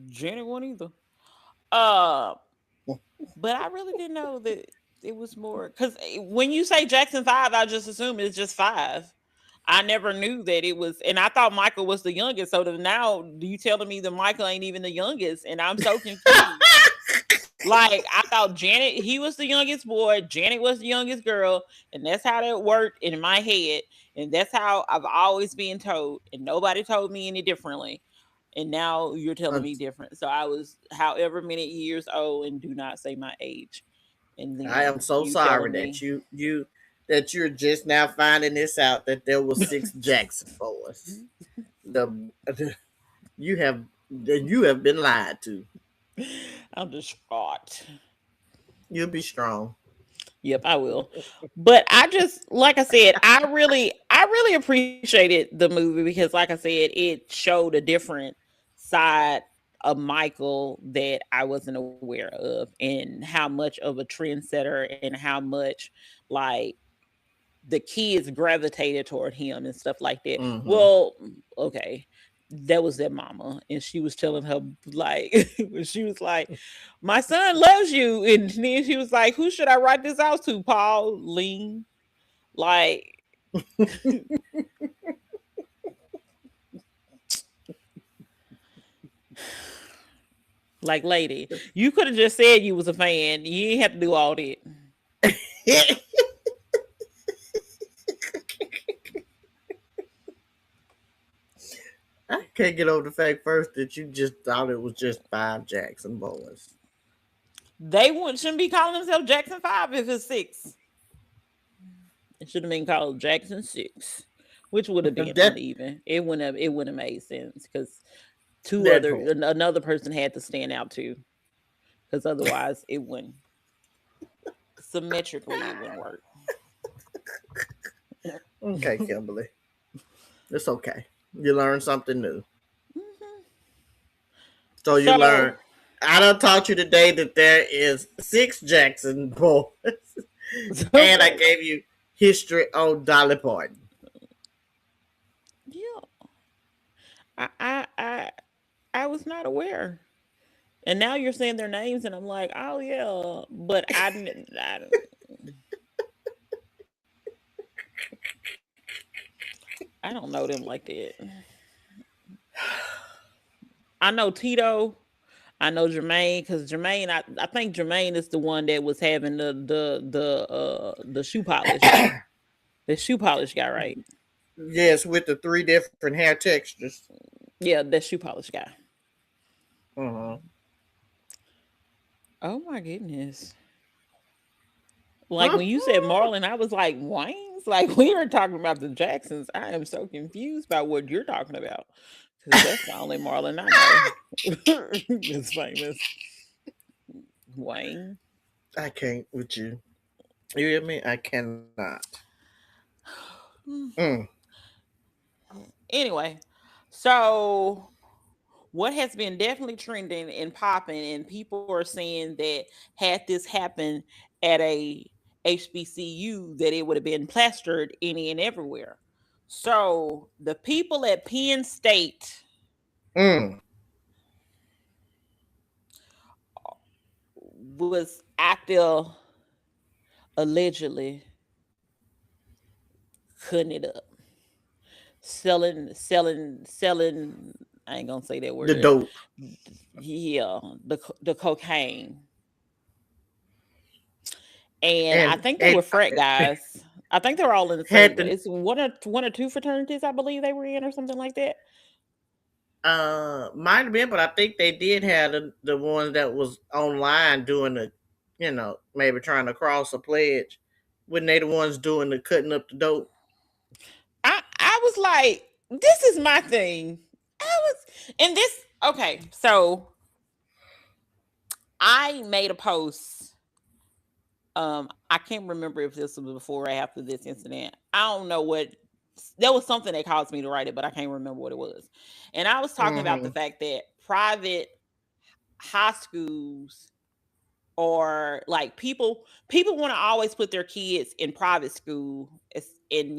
Janet wasn't either. But I really didn't know that it was more, because when you say Jackson 5, I just assume it's just 5. I never knew that it was, and I thought Michael was the youngest. So now you telling me that Michael ain't even the youngest, and I'm so confused. Like, I thought he was the youngest boy, Janet was the youngest girl, and that's how that worked in my head, and that's how I've always been told, and nobody told me any differently. And now you're telling me different. So I was however many years old, and do not say my age. And then I am so sorry that you're just now finding this out, that there was 6 Jackson boys. You have been lied to. I'm distraught. You'll be strong. Yep, I will. But I just, like I said, I really appreciated the movie because, like I said, it showed a different side of Michael that I wasn't aware of, and how much of a trendsetter and how much like the kids gravitated toward him and stuff like that. Mm-hmm. Well, okay. That was their mama, and she was telling her, like, she was like, my son loves you, and then she was like, who should I write this out to? Pauline. Like, Like, lady, you could have just said you was a fan. You ain't have to do all that. I can't get over the fact first that you just thought it was just 5 Jackson boys. They shouldn't be calling themselves Jackson 5 if it's 6. It should have been called Jackson 6, which would have been uneven. It wouldn't have made sense because another person had to stand out too, because otherwise it wouldn't symmetrically it wouldn't work. Okay, Kimberly, it's okay. You learn something new. Mm-hmm. So you learn. I done taught you today that there is 6 Jackson boys, and I gave you history on Dolly Parton. Yeah, I was not aware, and now you're saying their names, and I'm like, oh yeah, but I didn't. I don't know them like that. I know Tito. I know Jermaine because Jermaine. I think Jermaine is the one that was having the shoe polish. The shoe polish guy, right? Yes, with the 3 different hair textures. Yeah, that shoe polish guy. Uh-huh. Oh my goodness. Like when you said Marlon, I was like, Wayne's? Like we were talking about the Jacksons. I am so confused by what you're talking about. Because that's the only Marlon I know. It's famous. Wayne. I can't with you. You hear me? I cannot. Anyway, so what has been definitely trending and popping, and people are saying that had this happened at a HBCU, that it would have been plastered any and everywhere. So the people at Penn State was out there allegedly cutting it up, selling. I ain't gonna say that word. The dope. Yeah, the cocaine. And I think they were frat guys. I think they were all in the same. It's one or two fraternities, I believe they were in, or something like that. Might have been, but I think they did have the ones that was online doing the, maybe trying to cross a pledge. Wasn't they the ones doing the cutting up the dope? I was like, this is my thing. Okay, so I made a post. I can't remember if this was before or after this incident. I don't know what. There was something that caused me to write it, but I can't remember what it was. And I was talking about the fact that private high schools, or like people want to always put their kids in private school, and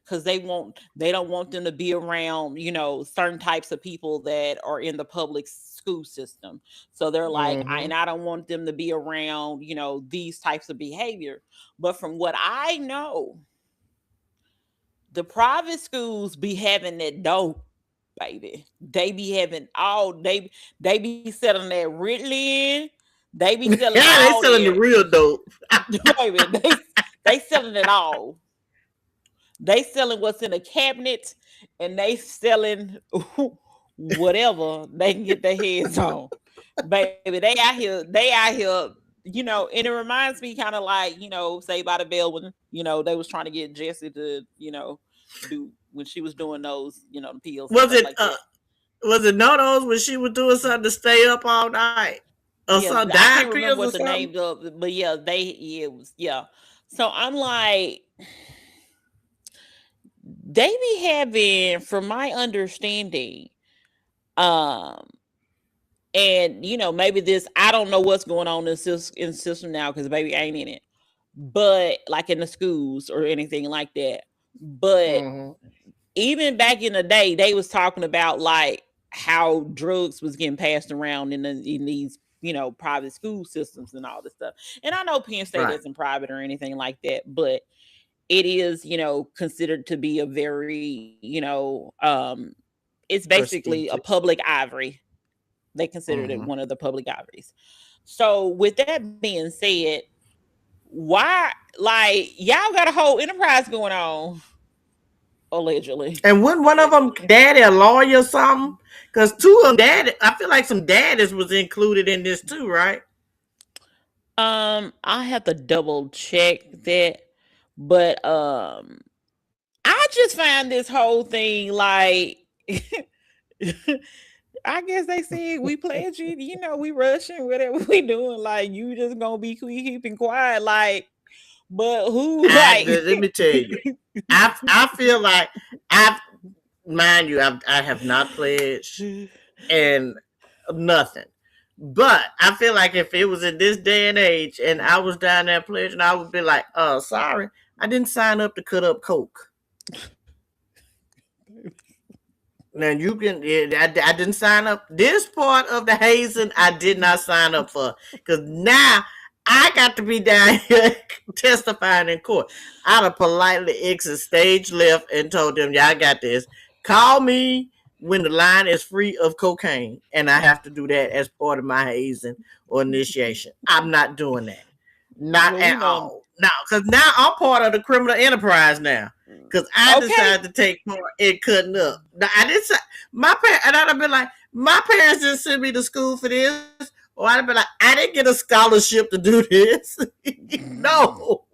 because they don't want them to be around certain types of people that are in the public school system. So they're like, I don't want them to be around these types of behavior. But from what I know, the private schools be having that dope, baby. They be having they be selling that Ritalin. They be selling they selling the real dope. Baby, they selling it all. They selling what's in the cabinet, and they selling whatever they can get their hands on. Baby, they out here, and it reminds me kind of like, Saved by the Bell when, they was trying to get Jessie to, do when she was doing those, the pills. Was it Notos when she was doing something to stay up all night? Or I can't remember what the name of, but yeah, it was. So I'm like, they be having, from my understanding, and maybe this, I don't know what's going on in the system now because baby ain't in it, but like in the schools or anything like that. But even back in the day, they was talking about like how drugs was getting passed around in these private school systems and all this stuff. And I know Penn State isn't private or anything like that, but it is considered to be a very it's basically a public ivory. They considered it one of the public galleries. So with that being said, why, like, y'all got a whole enterprise going on, allegedly. And wasn't one of them daddy a lawyer or something? Because two of them daddy, I feel like some daddies was included in this too, right? I have to double check that, but I just find this whole thing like I guess they said we pledge it, you know, we rushing, whatever we doing, like you just gonna be keeping quiet, like, but who like let me tell you, I feel like mind you, I have not pledged and nothing. But I feel like if it was in this day and age and I was down there pledging, I would be like, sorry, I didn't sign up to cut up coke. Now you can, I didn't sign up. This part of the hazing, I did not sign up for. Because now I got to be down here testifying in court. I'd have politely exited stage left and told them, yeah, I got this. Call me when the line is free of cocaine. And I have to do that as part of my hazing or initiation. I'm not doing that. Not at all. No, because now I'm part of the criminal enterprise now. Because I decided to take part in cutting up. Now, I didn't say, my parents, and I'd have been like, my parents didn't send me to school for this. Or I'd have been like, I didn't get a scholarship to do this. No.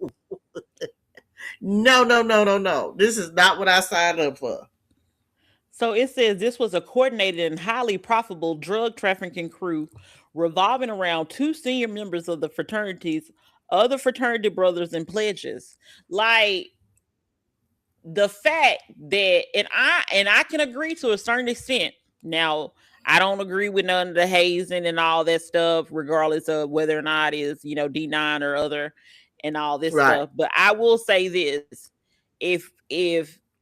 No. This is not what I signed up for. So it says this was a coordinated and highly profitable drug trafficking crew revolving around two senior members of the fraternities, other fraternity brothers, and pledges. Like, the fact that, and I can agree to a certain extent. Now, I don't agree with none of the hazing and all that stuff, regardless of whether or not it's, you know, D9 or other and all this stuff. But I will say this: if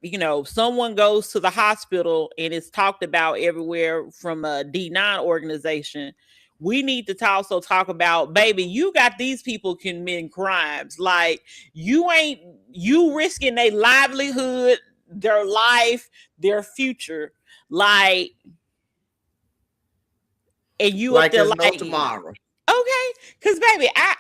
you know, someone goes to the hospital and it's talked about everywhere from a D9 organization, we need to also talk about, baby, you got these people committing crimes. Like, you risking their livelihood, their life, their future. Like, and you like up there there's like, no tomorrow. Okay. Because, baby, I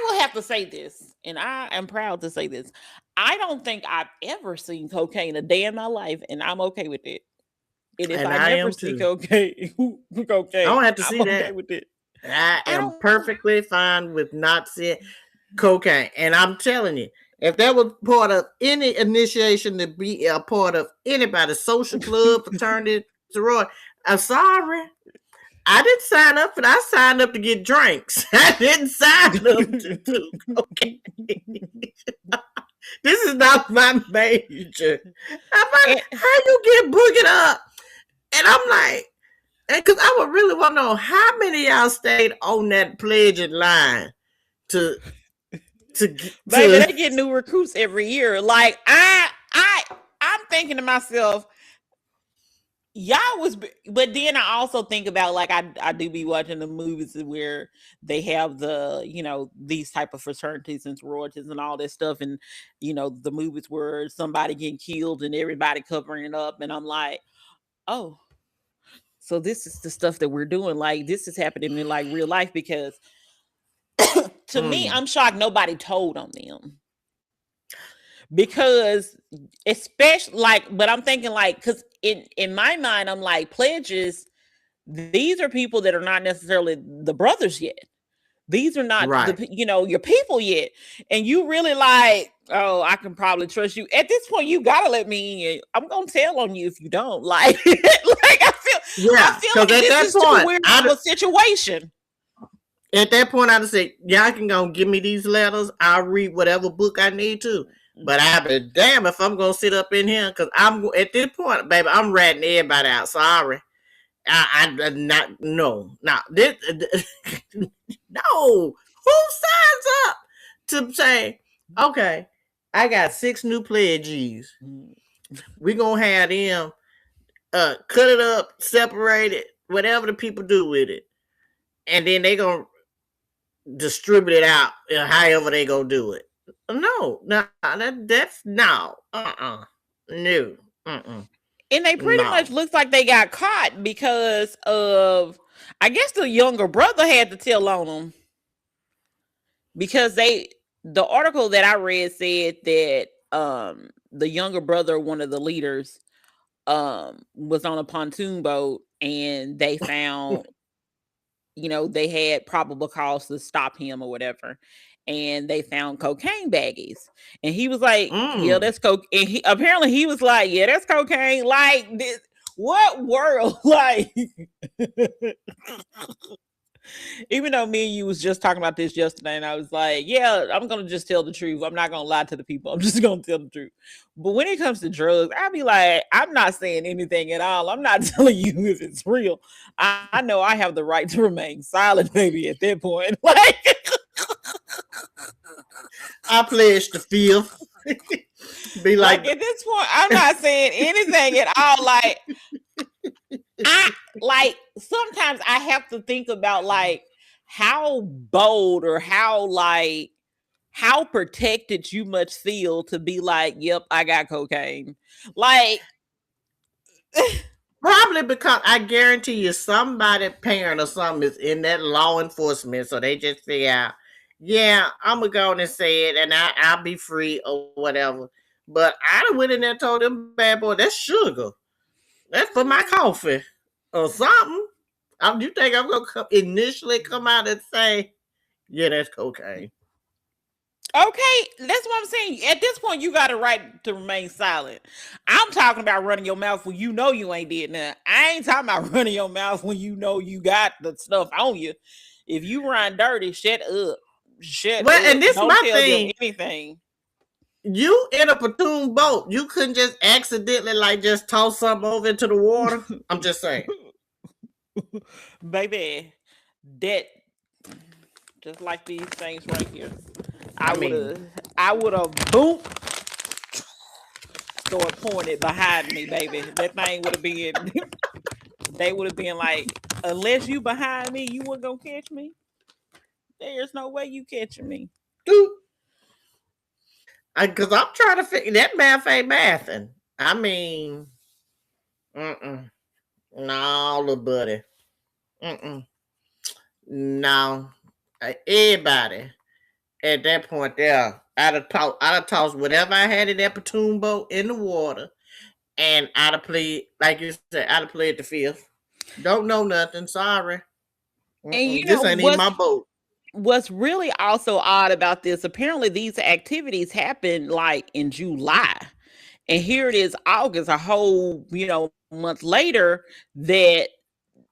will have to say this, and I am proud to say this. I don't think I've ever seen cocaine a day in my life, and I'm okay with it. And if I never see cocaine, I don't have to see okay that. With it. I am perfectly fine with not seeing cocaine. And I'm telling you, if that was part of any initiation to be a part of anybody's social club, fraternity, sorority, I'm sorry. I didn't sign up for that. I signed up to get drinks. I didn't sign up to do cocaine. This is not my major. I'm like, how you get boogered up? And I'm like, because I would really want to know how many of y'all stayed on that pledging line to baby, they get new recruits every year. Like, I'm thinking to myself, y'all was, but then I also think about, like, I do be watching the movies where they have the, you know, these type of fraternities and sororities and all this stuff, and, you know, the movies where somebody getting killed and everybody covering it up, and I'm like, oh, so this is the stuff that we're doing. Like, this is happening in, like, real life, because to me, I'm shocked nobody told on them. Because especially, like, but I'm thinking, like, because in my mind, I'm like, pledges, these are people that are not necessarily the brothers yet. These are not the, you know, your people yet. And you really like, oh, I can probably trust you. At this point, you gotta let me in. I'm gonna tell on you if you don't. Like, like I feel like this is too weird of a situation. At that point, I'd say, y'all can go give me these letters. I'll read whatever book I need to. But I'd be damn if I'm gonna sit up in here, because I'm at this point, baby, I'm ratting everybody out. Sorry. I not no this no. Who signs up to say, okay, I got 6 new pledges. We're gonna have them cut it up, separate it, whatever the people do with it, and then they gonna distribute it out however they gonna do it. No, that's no. No. And they pretty much looks like they got caught because of I guess the younger brother had to tell on him because the article that I read said that the younger brother, one of the leaders, was on a pontoon boat and they found, they had probable cause to stop him or whatever. And they found cocaine baggies. And he was like, yeah, that's coke. And he was like, yeah, that's cocaine. Like, this, what world? Like, even though me and you was just talking about this yesterday, and I was like, yeah, I'm going to just tell the truth. I'm not going to lie to the people. I'm just going to tell the truth. But when it comes to drugs, I'll be like, I'm not saying anything at all. I'm not telling you if it's real. I know I have the right to remain silent, baby, at that point. Like, I pledge the fifth. Be like at this point, I'm not saying anything at all. Like, sometimes I have to think about like how bold or how protected you must feel to be like, yep, I got cocaine. Like, probably because I guarantee you somebody, parent or something, is in that law enforcement, so they just figure out, yeah, I'm gonna go and say it, and I'll be free or whatever. But I done went in there and told them, bad boy, that's sugar. That's for my coffee or something. You think I'm gonna initially come out and say, yeah, that's cocaine? Okay, that's what I'm saying. At this point, you got a right to remain silent. I'm talking about running your mouth when you know you ain't did nothing. I ain't talking about running your mouth when you know you got the stuff on you. If you run dirty, shut up. Shut up. And this Don't my tell thing. them anything. You in a pontoon boat, you couldn't just accidentally like just toss something over into the water. I'm just saying. Baby, that just like these things right here. I would have boom started pouring it behind me, baby. That thing would have been they would have been like, unless you behind me, you weren't gonna catch me. There's no way you catching me. Because I'm trying to figure that math ain't mathing. I mean, no, little buddy. No. Everybody at that point there, I'd have tossed whatever I had in that pontoon boat in the water, and I'd have played, like you said, I'd have played the fifth. Don't know nothing. Sorry. And this ain't in my boat. What's really also odd about this, apparently these activities happened like in July. And here it is August, a whole, month later, that,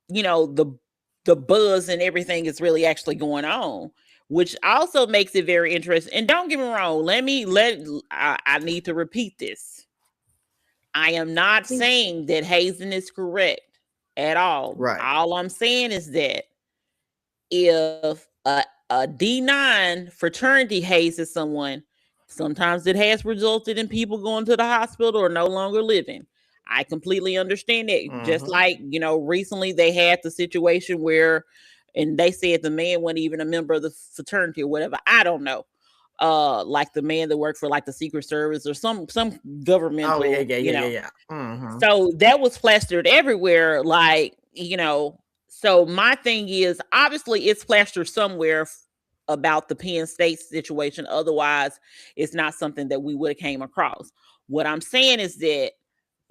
the buzz and everything is really actually going on, which also makes it very interesting. And don't get me wrong, I need to repeat this. I am not saying that hazing is correct at all. Right. All I'm saying is that if a D9 fraternity hazes someone, sometimes it has resulted in people going to the hospital or no longer living. I completely understand that. Mm-hmm. Just like, recently they had the situation where, and they said the man wasn't even a member of the fraternity or whatever. I don't know. Like the man that worked for like the Secret Service or some governmental, yeah. Mm-hmm. So that was plastered everywhere. Like, so my thing is, obviously it's plastered somewhere about the Penn State situation. Otherwise, it's not something that we would have came across. What I'm saying is that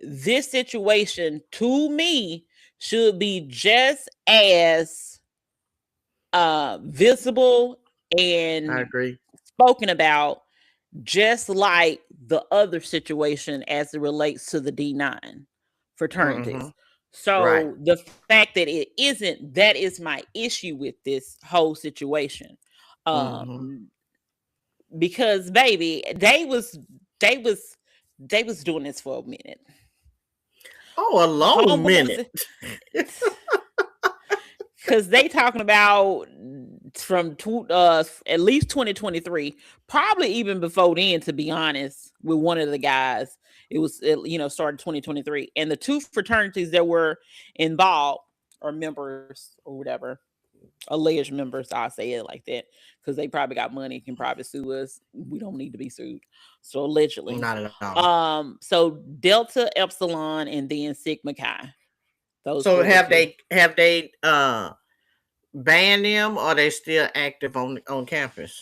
this situation, to me, should be just as visible and I agree. Spoken about, just like the other situation as it relates to the D9 fraternities. Mm-hmm. So the fact that it isn't, that is my issue with this whole situation. Because baby, they was doing this for a minute. Oh, a long minute. Because they talking about from at least 2023, probably even before then, to be honest, with one of the guys. It was, started 2023. And the two fraternities that were involved, or members or whatever, alleged members, I'll say it like that, because they probably got money, can probably sue us. We don't need to be sued. So allegedly. Not at all. So Delta Epsilon and then Sigma Chi. Those So were the have two. they banned them, or are they still active on campus?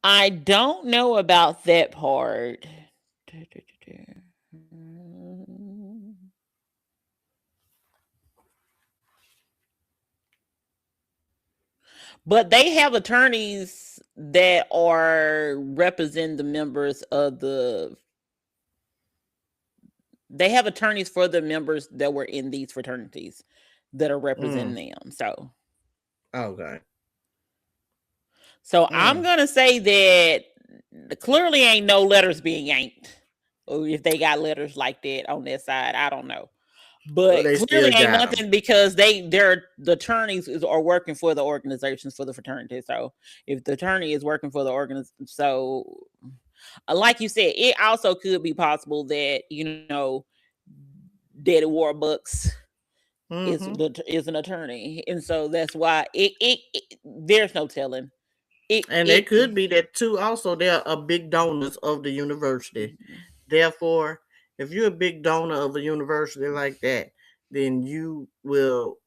I don't know about that part. But they have attorneys that are representing the members of the. They have attorneys for the members that were in these fraternities that are representing them. So Okay. I'm gonna say that clearly ain't no letters being yanked. Or if they got letters like that on their side, I don't know. But They clearly still ain't got nothing them. because the attorneys are working for the organizations for the fraternity. So if the attorney is working for the organization, so like you said, it also could be possible that Daddy Warbucks is an attorney, and so that's why it there's no telling. And it could be that too. Also, they're a big donors of the university. Therefore, if you're a big donor of a university like that, then you will,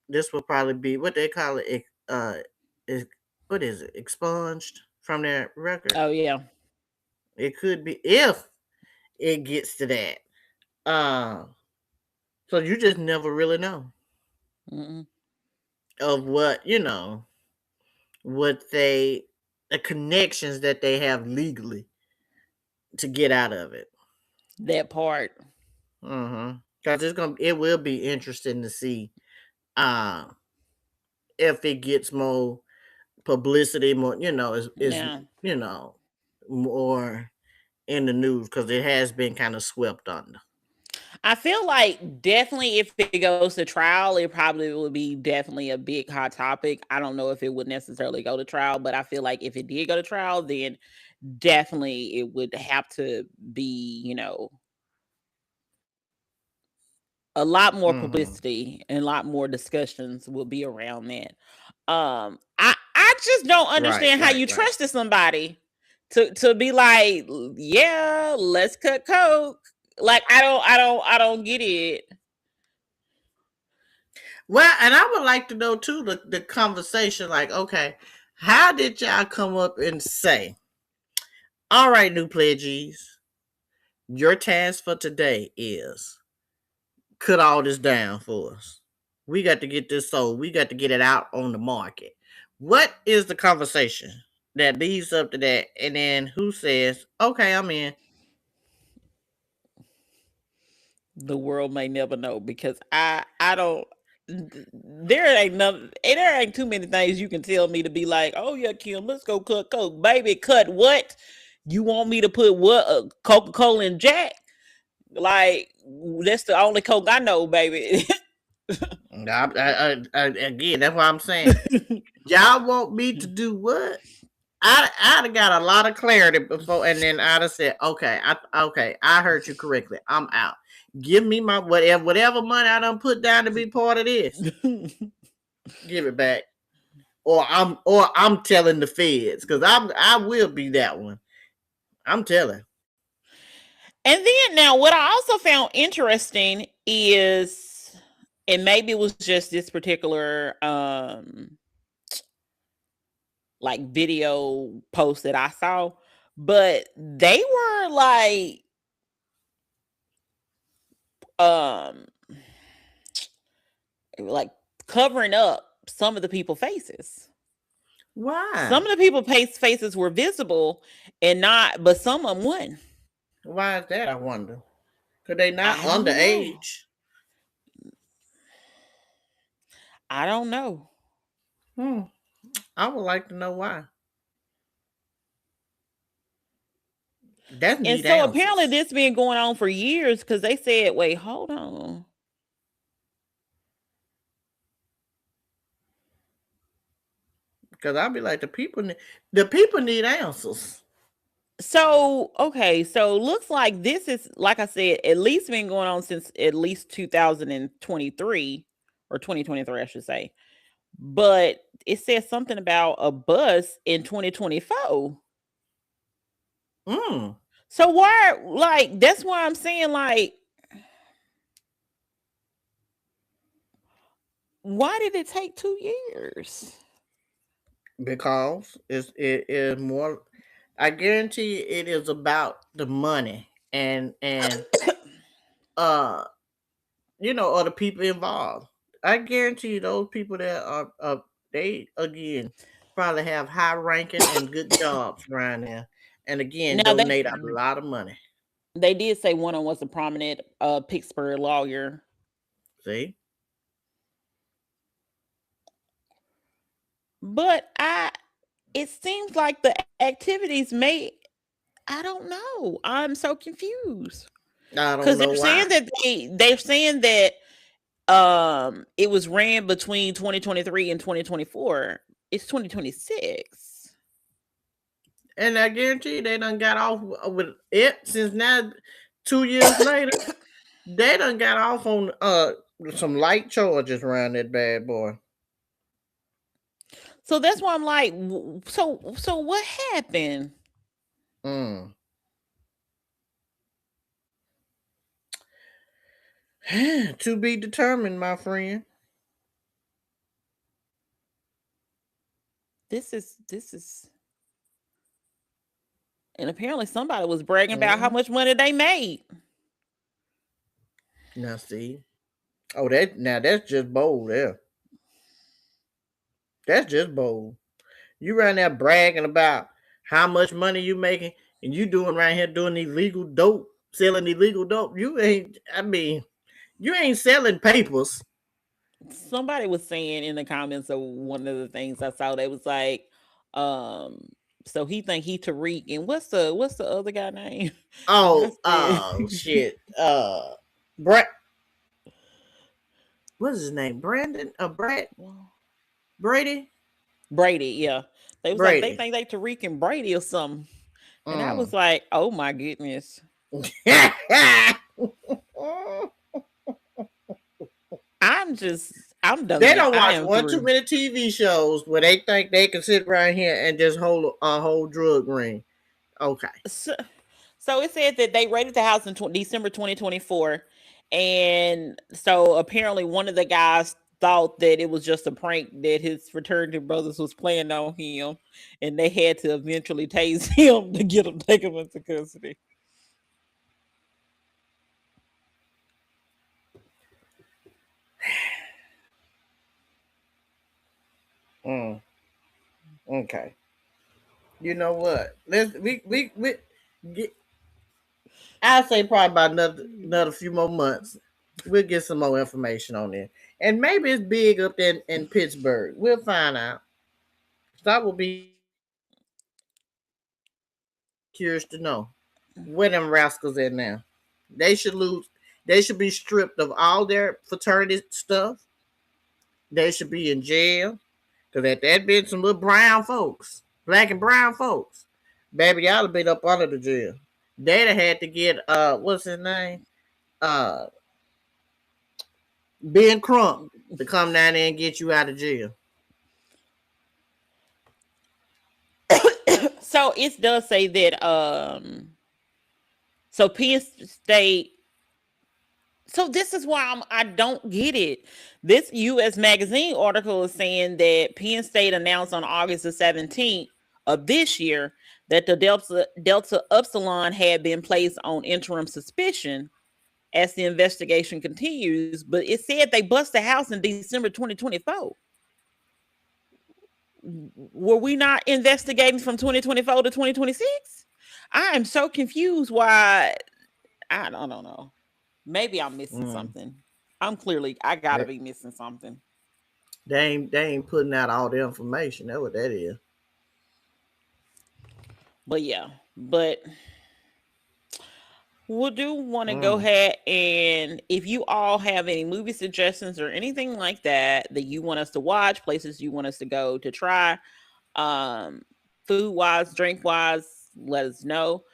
this will probably be what they call it. What is it? Expunged from their record. Oh yeah. It could be if it gets to that. So you just never really know of what what the connections that they have legally to get out of it. That part. Because it will be interesting to see uh if it gets more publicity, more is more in the news, because it has been kind of swept under. I feel like definitely if it goes to trial, it probably would be definitely a big hot topic. I don't know if it would necessarily go to trial, but I feel like if it did go to trial, then definitely it would have to be, a lot more publicity and a lot more discussions will be around that. I just don't understand how you trusted somebody to be like, yeah, let's cut coke. Like I don't get it. Well, and I would like to know too the conversation. Like, okay, how did y'all come up and say, "All right, new pledges, your task for today is cut all this down for us. We got to get this sold. We got to get it out on the market." What is the conversation that leads up to that? And then who says, "Okay, I'm in"? The world may never know because I don't. There ain't too many things you can tell me to be like, oh yeah, Kim, let's go cut coke, baby. Cut what? You want me to put what? Coca-Cola and Jack? Like that's the only coke I know, baby. Again, that's what I'm saying. Y'all want me to do what? I'd have got a lot of clarity before, and then I'd have said, "Okay, I heard you correctly. I'm out. Give me my whatever money I done put down to be part of this. Give it back, or I'm telling the feds, because I will be that one. I'm telling." And then now, what I also found interesting is, and maybe it was just this particular like video post that I saw, but they were like covering up some of the people's faces. Why? Some of the people's faces were visible and not, but some of them wouldn't. Why is that, I wonder? Could they not underage? I don't know. I would like to know why. That's and so answers. Apparently this been going on for years, because they said, wait, hold on. Because I'll be like, the people need answers. So, okay, so looks like this is, like I said, at least been going on since at least 2023 or 2023, I should say. But it says something about a bus in 2024. So why, like, that's why I'm saying, like, Why did it take 2 years? Because it is more. I guarantee it is about the money and uh other people involved. I guarantee you those people that are they again probably have high ranking and good jobs around there, and again Now donate a lot of money. they did say one of them was a prominent Pittsburgh lawyer. See, But it seems like the activities may, I don't know. I'm so confused. I don't Because know they're saying why. that they're saying that it was ran between 2023 and 2024. It's 2026. And I guarantee they done got off with it since now 2 years later. They done got off on some light charges around that bad boy. So that's why I'm like, so what happened? Mm. To be determined, my friend. This is and apparently somebody was bragging about how much money they made. Now see. Oh, that's just bold there. That's just bold. You right there bragging about how much money you making, and you doing right here doing illegal dope, selling illegal dope. You ain't. I mean, you ain't selling papers. Somebody was saying in the comments of one of the things I saw, they was like, um, so he think he Tariq, and what's the other guy name? And I said, Shit. Brett. What's his name? Brandon. Brett. Brady. Brady, yeah. They was like, they Brady. think they Tariq and Brady or something. And I was like, oh my goodness. I'm done. They don't I watch am one too through. many TV shows where they think they can sit right here and just hold a whole drug ring. Okay. So it said that they raided the house in December 2024. And so apparently one of the guys thought that it was just a prank that his fraternity brothers was playing on him. And they had to eventually tase him to take him into custody. Okay. You know what? Let's we get. I'll say probably about another few more months. We'll get some more information on it, and maybe it's big up in Pittsburgh. We'll find out. So I will be curious to know where them rascals at now. They should lose. They should be stripped of all their fraternity stuff. They should be in jail. Cause at that been some little brown folks, black and brown folks. Baby, y'all have been up under the jail. They'd have had to get what's his name? Uh Ben Crump to come down there and get you out of jail. So it does say that so Penn State. So this is why I don't get it. This U.S. Magazine article is saying that Penn State announced on August the 17th of this year that the Delta Upsilon had been placed on interim suspicion as the investigation continues. But it said they bust the house in December 2024. Were we not investigating from 2024 to 2026? I am so confused why. I don't know. Maybe I'm missing something. I gotta be missing something. They ain't putting out all the information. That's what that is. But yeah, but we do want to go ahead, and if you all have any movie suggestions or anything like that you want us to watch, places you want us to go to try, food wise, drink wise, let us know.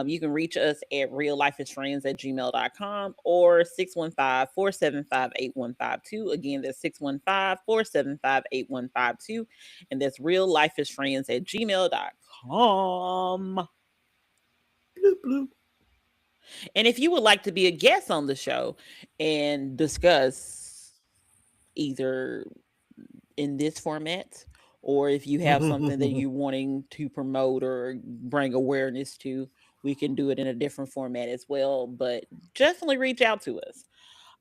You can reach us at RealLifeish Friends@gmail.com or 615-475-8152. Again, that's 615-475-8152. And that's RealLifeish Friends@gmail.com. Bloop, bloop. And if you would like to be a guest on the show and discuss either in this format, or if you have something that you're wanting to promote or bring awareness to, we can do it in a different format as well. But definitely reach out to us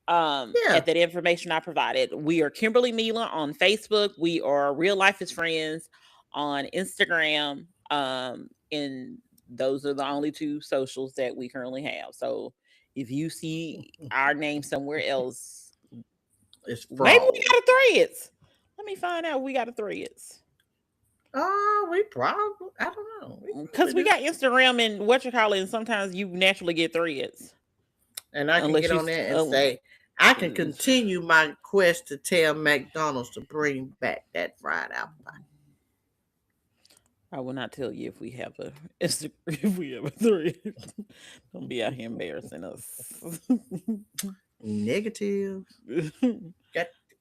Yeah. at that information I provided. We are Kimberly Meela on Facebook. We are RealLifeish Friends on Instagram. And those are the only two socials that we currently have. So if you see our name somewhere else, It's maybe fraud. we got a Threads. Let me find out if we got a Threads. Oh, we probably, I don't know. Because we got Instagram and what you call it, and sometimes you naturally get Threads. And I can Unless get you on there and say, I can continue my quest to tell McDonald's to bring back that fried apple pie. I will not tell you if we have a if we have a Thread. Don't be out here embarrassing us. Negative.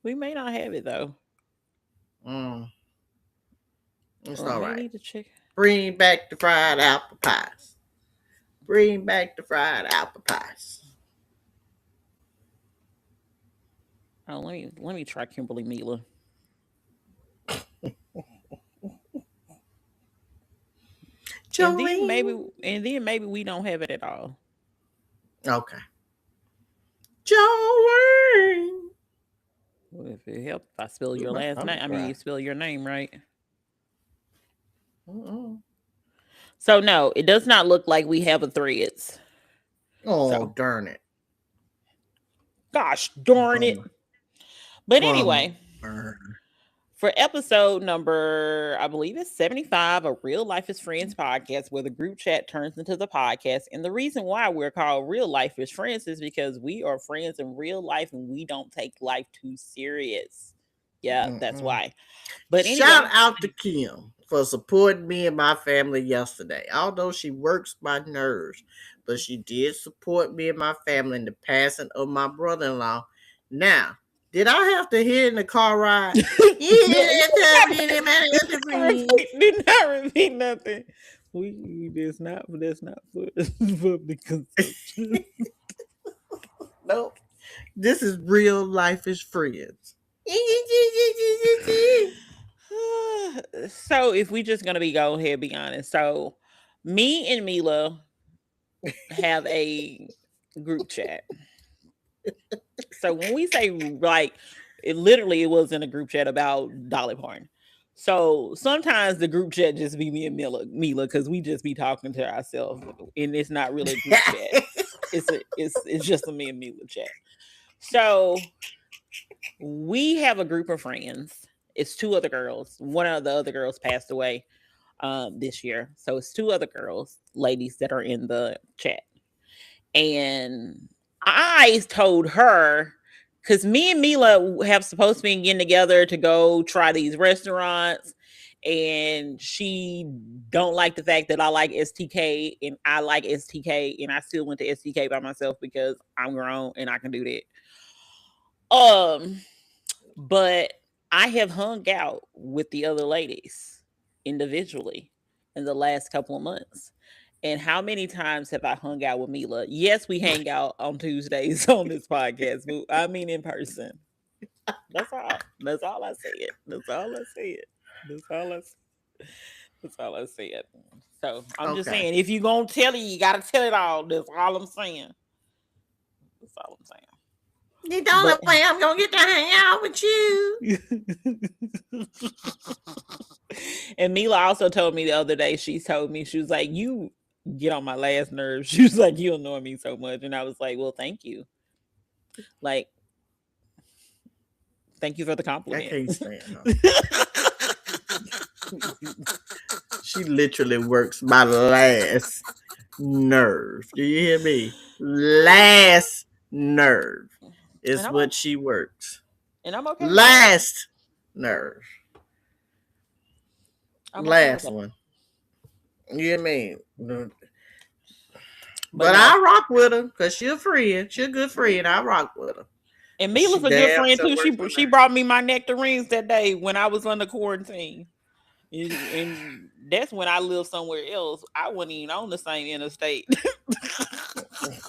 We may not have it though. It's all right. Need to check. Bring back the fried apple pies. Bring back the fried apple pies. Oh, let me try Kimberly Meela. And then maybe we don't have it at all. Okay. Joey. Well, if it helps, I spell your last name. I mean, you spell your name right. So no, it does not look like we have a Threads. Oh, darn it. Gosh darn it. But anyway, for episode number, I believe it's 75 of RealLifeish Friends podcast, where the group chat turns into the podcast. And the reason why we're called RealLifeish Friends is because we are friends in real life and we don't take life too serious. Yeah, that's why. But anyway, shout out to Kim for supporting me and my family yesterday. Although she works my nerves, but she did support me and my family in the passing of my brother-in-law. Now, did I have to hear in the car ride? Did not repeat nothing. That's not for public consumption. Nope. This is RealLifeish Friends. So if we just gonna go ahead and be honest, so me and Meela have a group chat. So when we say like it was in a group chat about Dolly Parton. So sometimes the group chat just be me and Meela, because we just be talking to ourselves, and it's not really a group chat. It's just a me and Meela chat. So we have a group of friends. It's two other girls. One of the other girls passed away this year. So it's two other ladies that are in the chat. And I told her, because me and Meela have supposed to be getting together to go try these restaurants. And she don't like the fact that I like STK and I like STK. And I still went to STK by myself because I'm grown and I can do that. But I have hung out with the other ladies individually in the last couple of months. And how many times have I hung out with Meela? Yes, we hang out on Tuesdays on this podcast, but I mean in person. That's all. That's all I said. That's all I said. That's all I said. So I'm just saying, if you're going to tell it, you got to tell it all. That's all I'm saying. That's all I'm saying. The only way I'm going to get to hang out with you. And Meela also told me the other day, she was like, you get on my last nerve. She was like, you annoy me so much. And I was like, well, thank you. Like, thank you for the compliment. I can't stand her. She literally works my last nerve. Do you hear me? Last nerve is what she works. And I'm okay. Last nerve. Last one. You hear me? But I rock with her because she's a friend. She's a good friend. I rock with her. And Meela's a good friend too. She brought me my nectarines that day when I was under quarantine. And that's when I lived somewhere else. I wasn't even on the same interstate.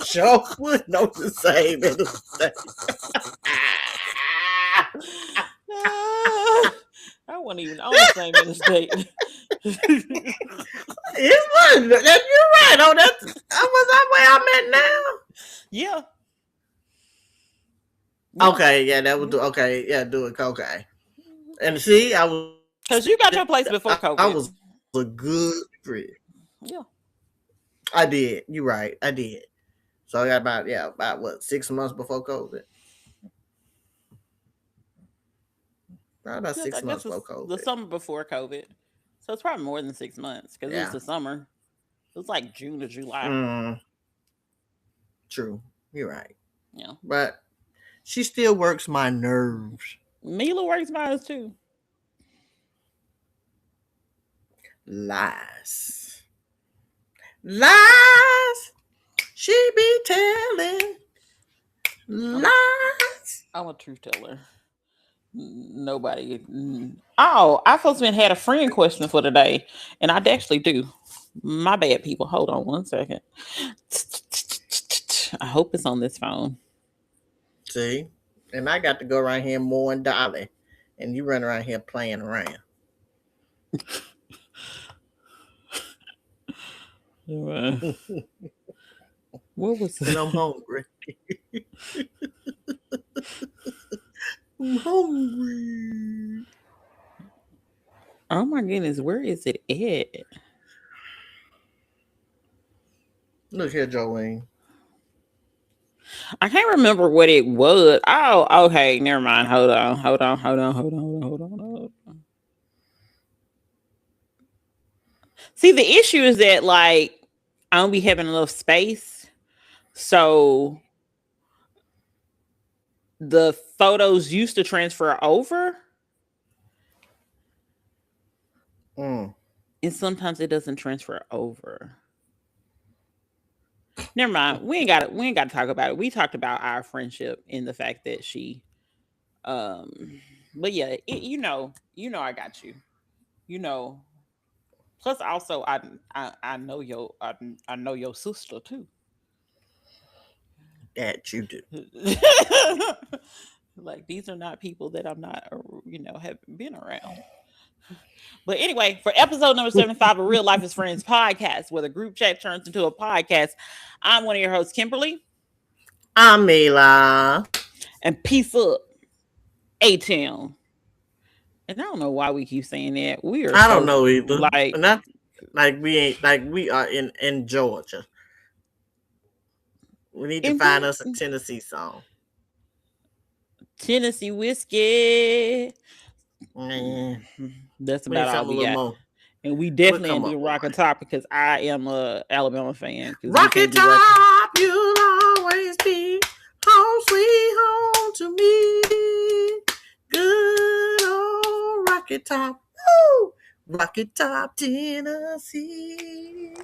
Sure wasn't on the same interstate. wasn't even on the same interstate. It wasn't. You're right. Oh, that was that way I'm at now. Yeah. Okay, yeah, that would do. Okay, yeah, do it. Okay, and see, I was because you got your place before COVID. I was a good friend. Yeah, I did. You're right. I did. So I got about what 6 months before COVID. About 6 months before COVID. The summer before COVID, so it's probably more than 6 months because it was the summer. It was like June to July. True. You're right. Yeah, but she still works my nerves. Meela works mine too. Lies. She be telling lies. I'm a truth teller. Nobody. Oh, I supposed to had a friend question for today, and I actually do. My bad, people. Hold on 1 second. I hope it's on this phone. See, and I got to go around here more and Dolly, and you run around here playing around. What was it? And I'm hungry. I'm hungry. Oh my goodness, where is it at? Look here, Jolene. I can't remember what it was. Oh, okay, never mind. Hold on. See, the issue is that like I don't be having enough space, so the photos used to transfer over, and sometimes it doesn't transfer over. Never mind. We ain't got to talk about it. We talked about our friendship and the fact that she, but yeah, you know, I got you. You know. Plus, also, I know your sister too. That you do. Like these are not people that I'm not, have been around. But anyway, for episode number 75 of RealLifeish Friends podcast, where the group chat turns into a podcast, I'm one of your hosts, Kimberly. I'm Meela. And peace up, A-Town. And I don't know why we keep saying that. I don't know either. We are in Georgia. We need to find us a Tennessee song. Tennessee whiskey. That's about all we got. More. And we definitely ain't doing Rocket Top because I am a Alabama fan. Rocket Top, you'll always be home sweet home to me. Good old Rocket Top. Woo! Rocket Top, Tennessee.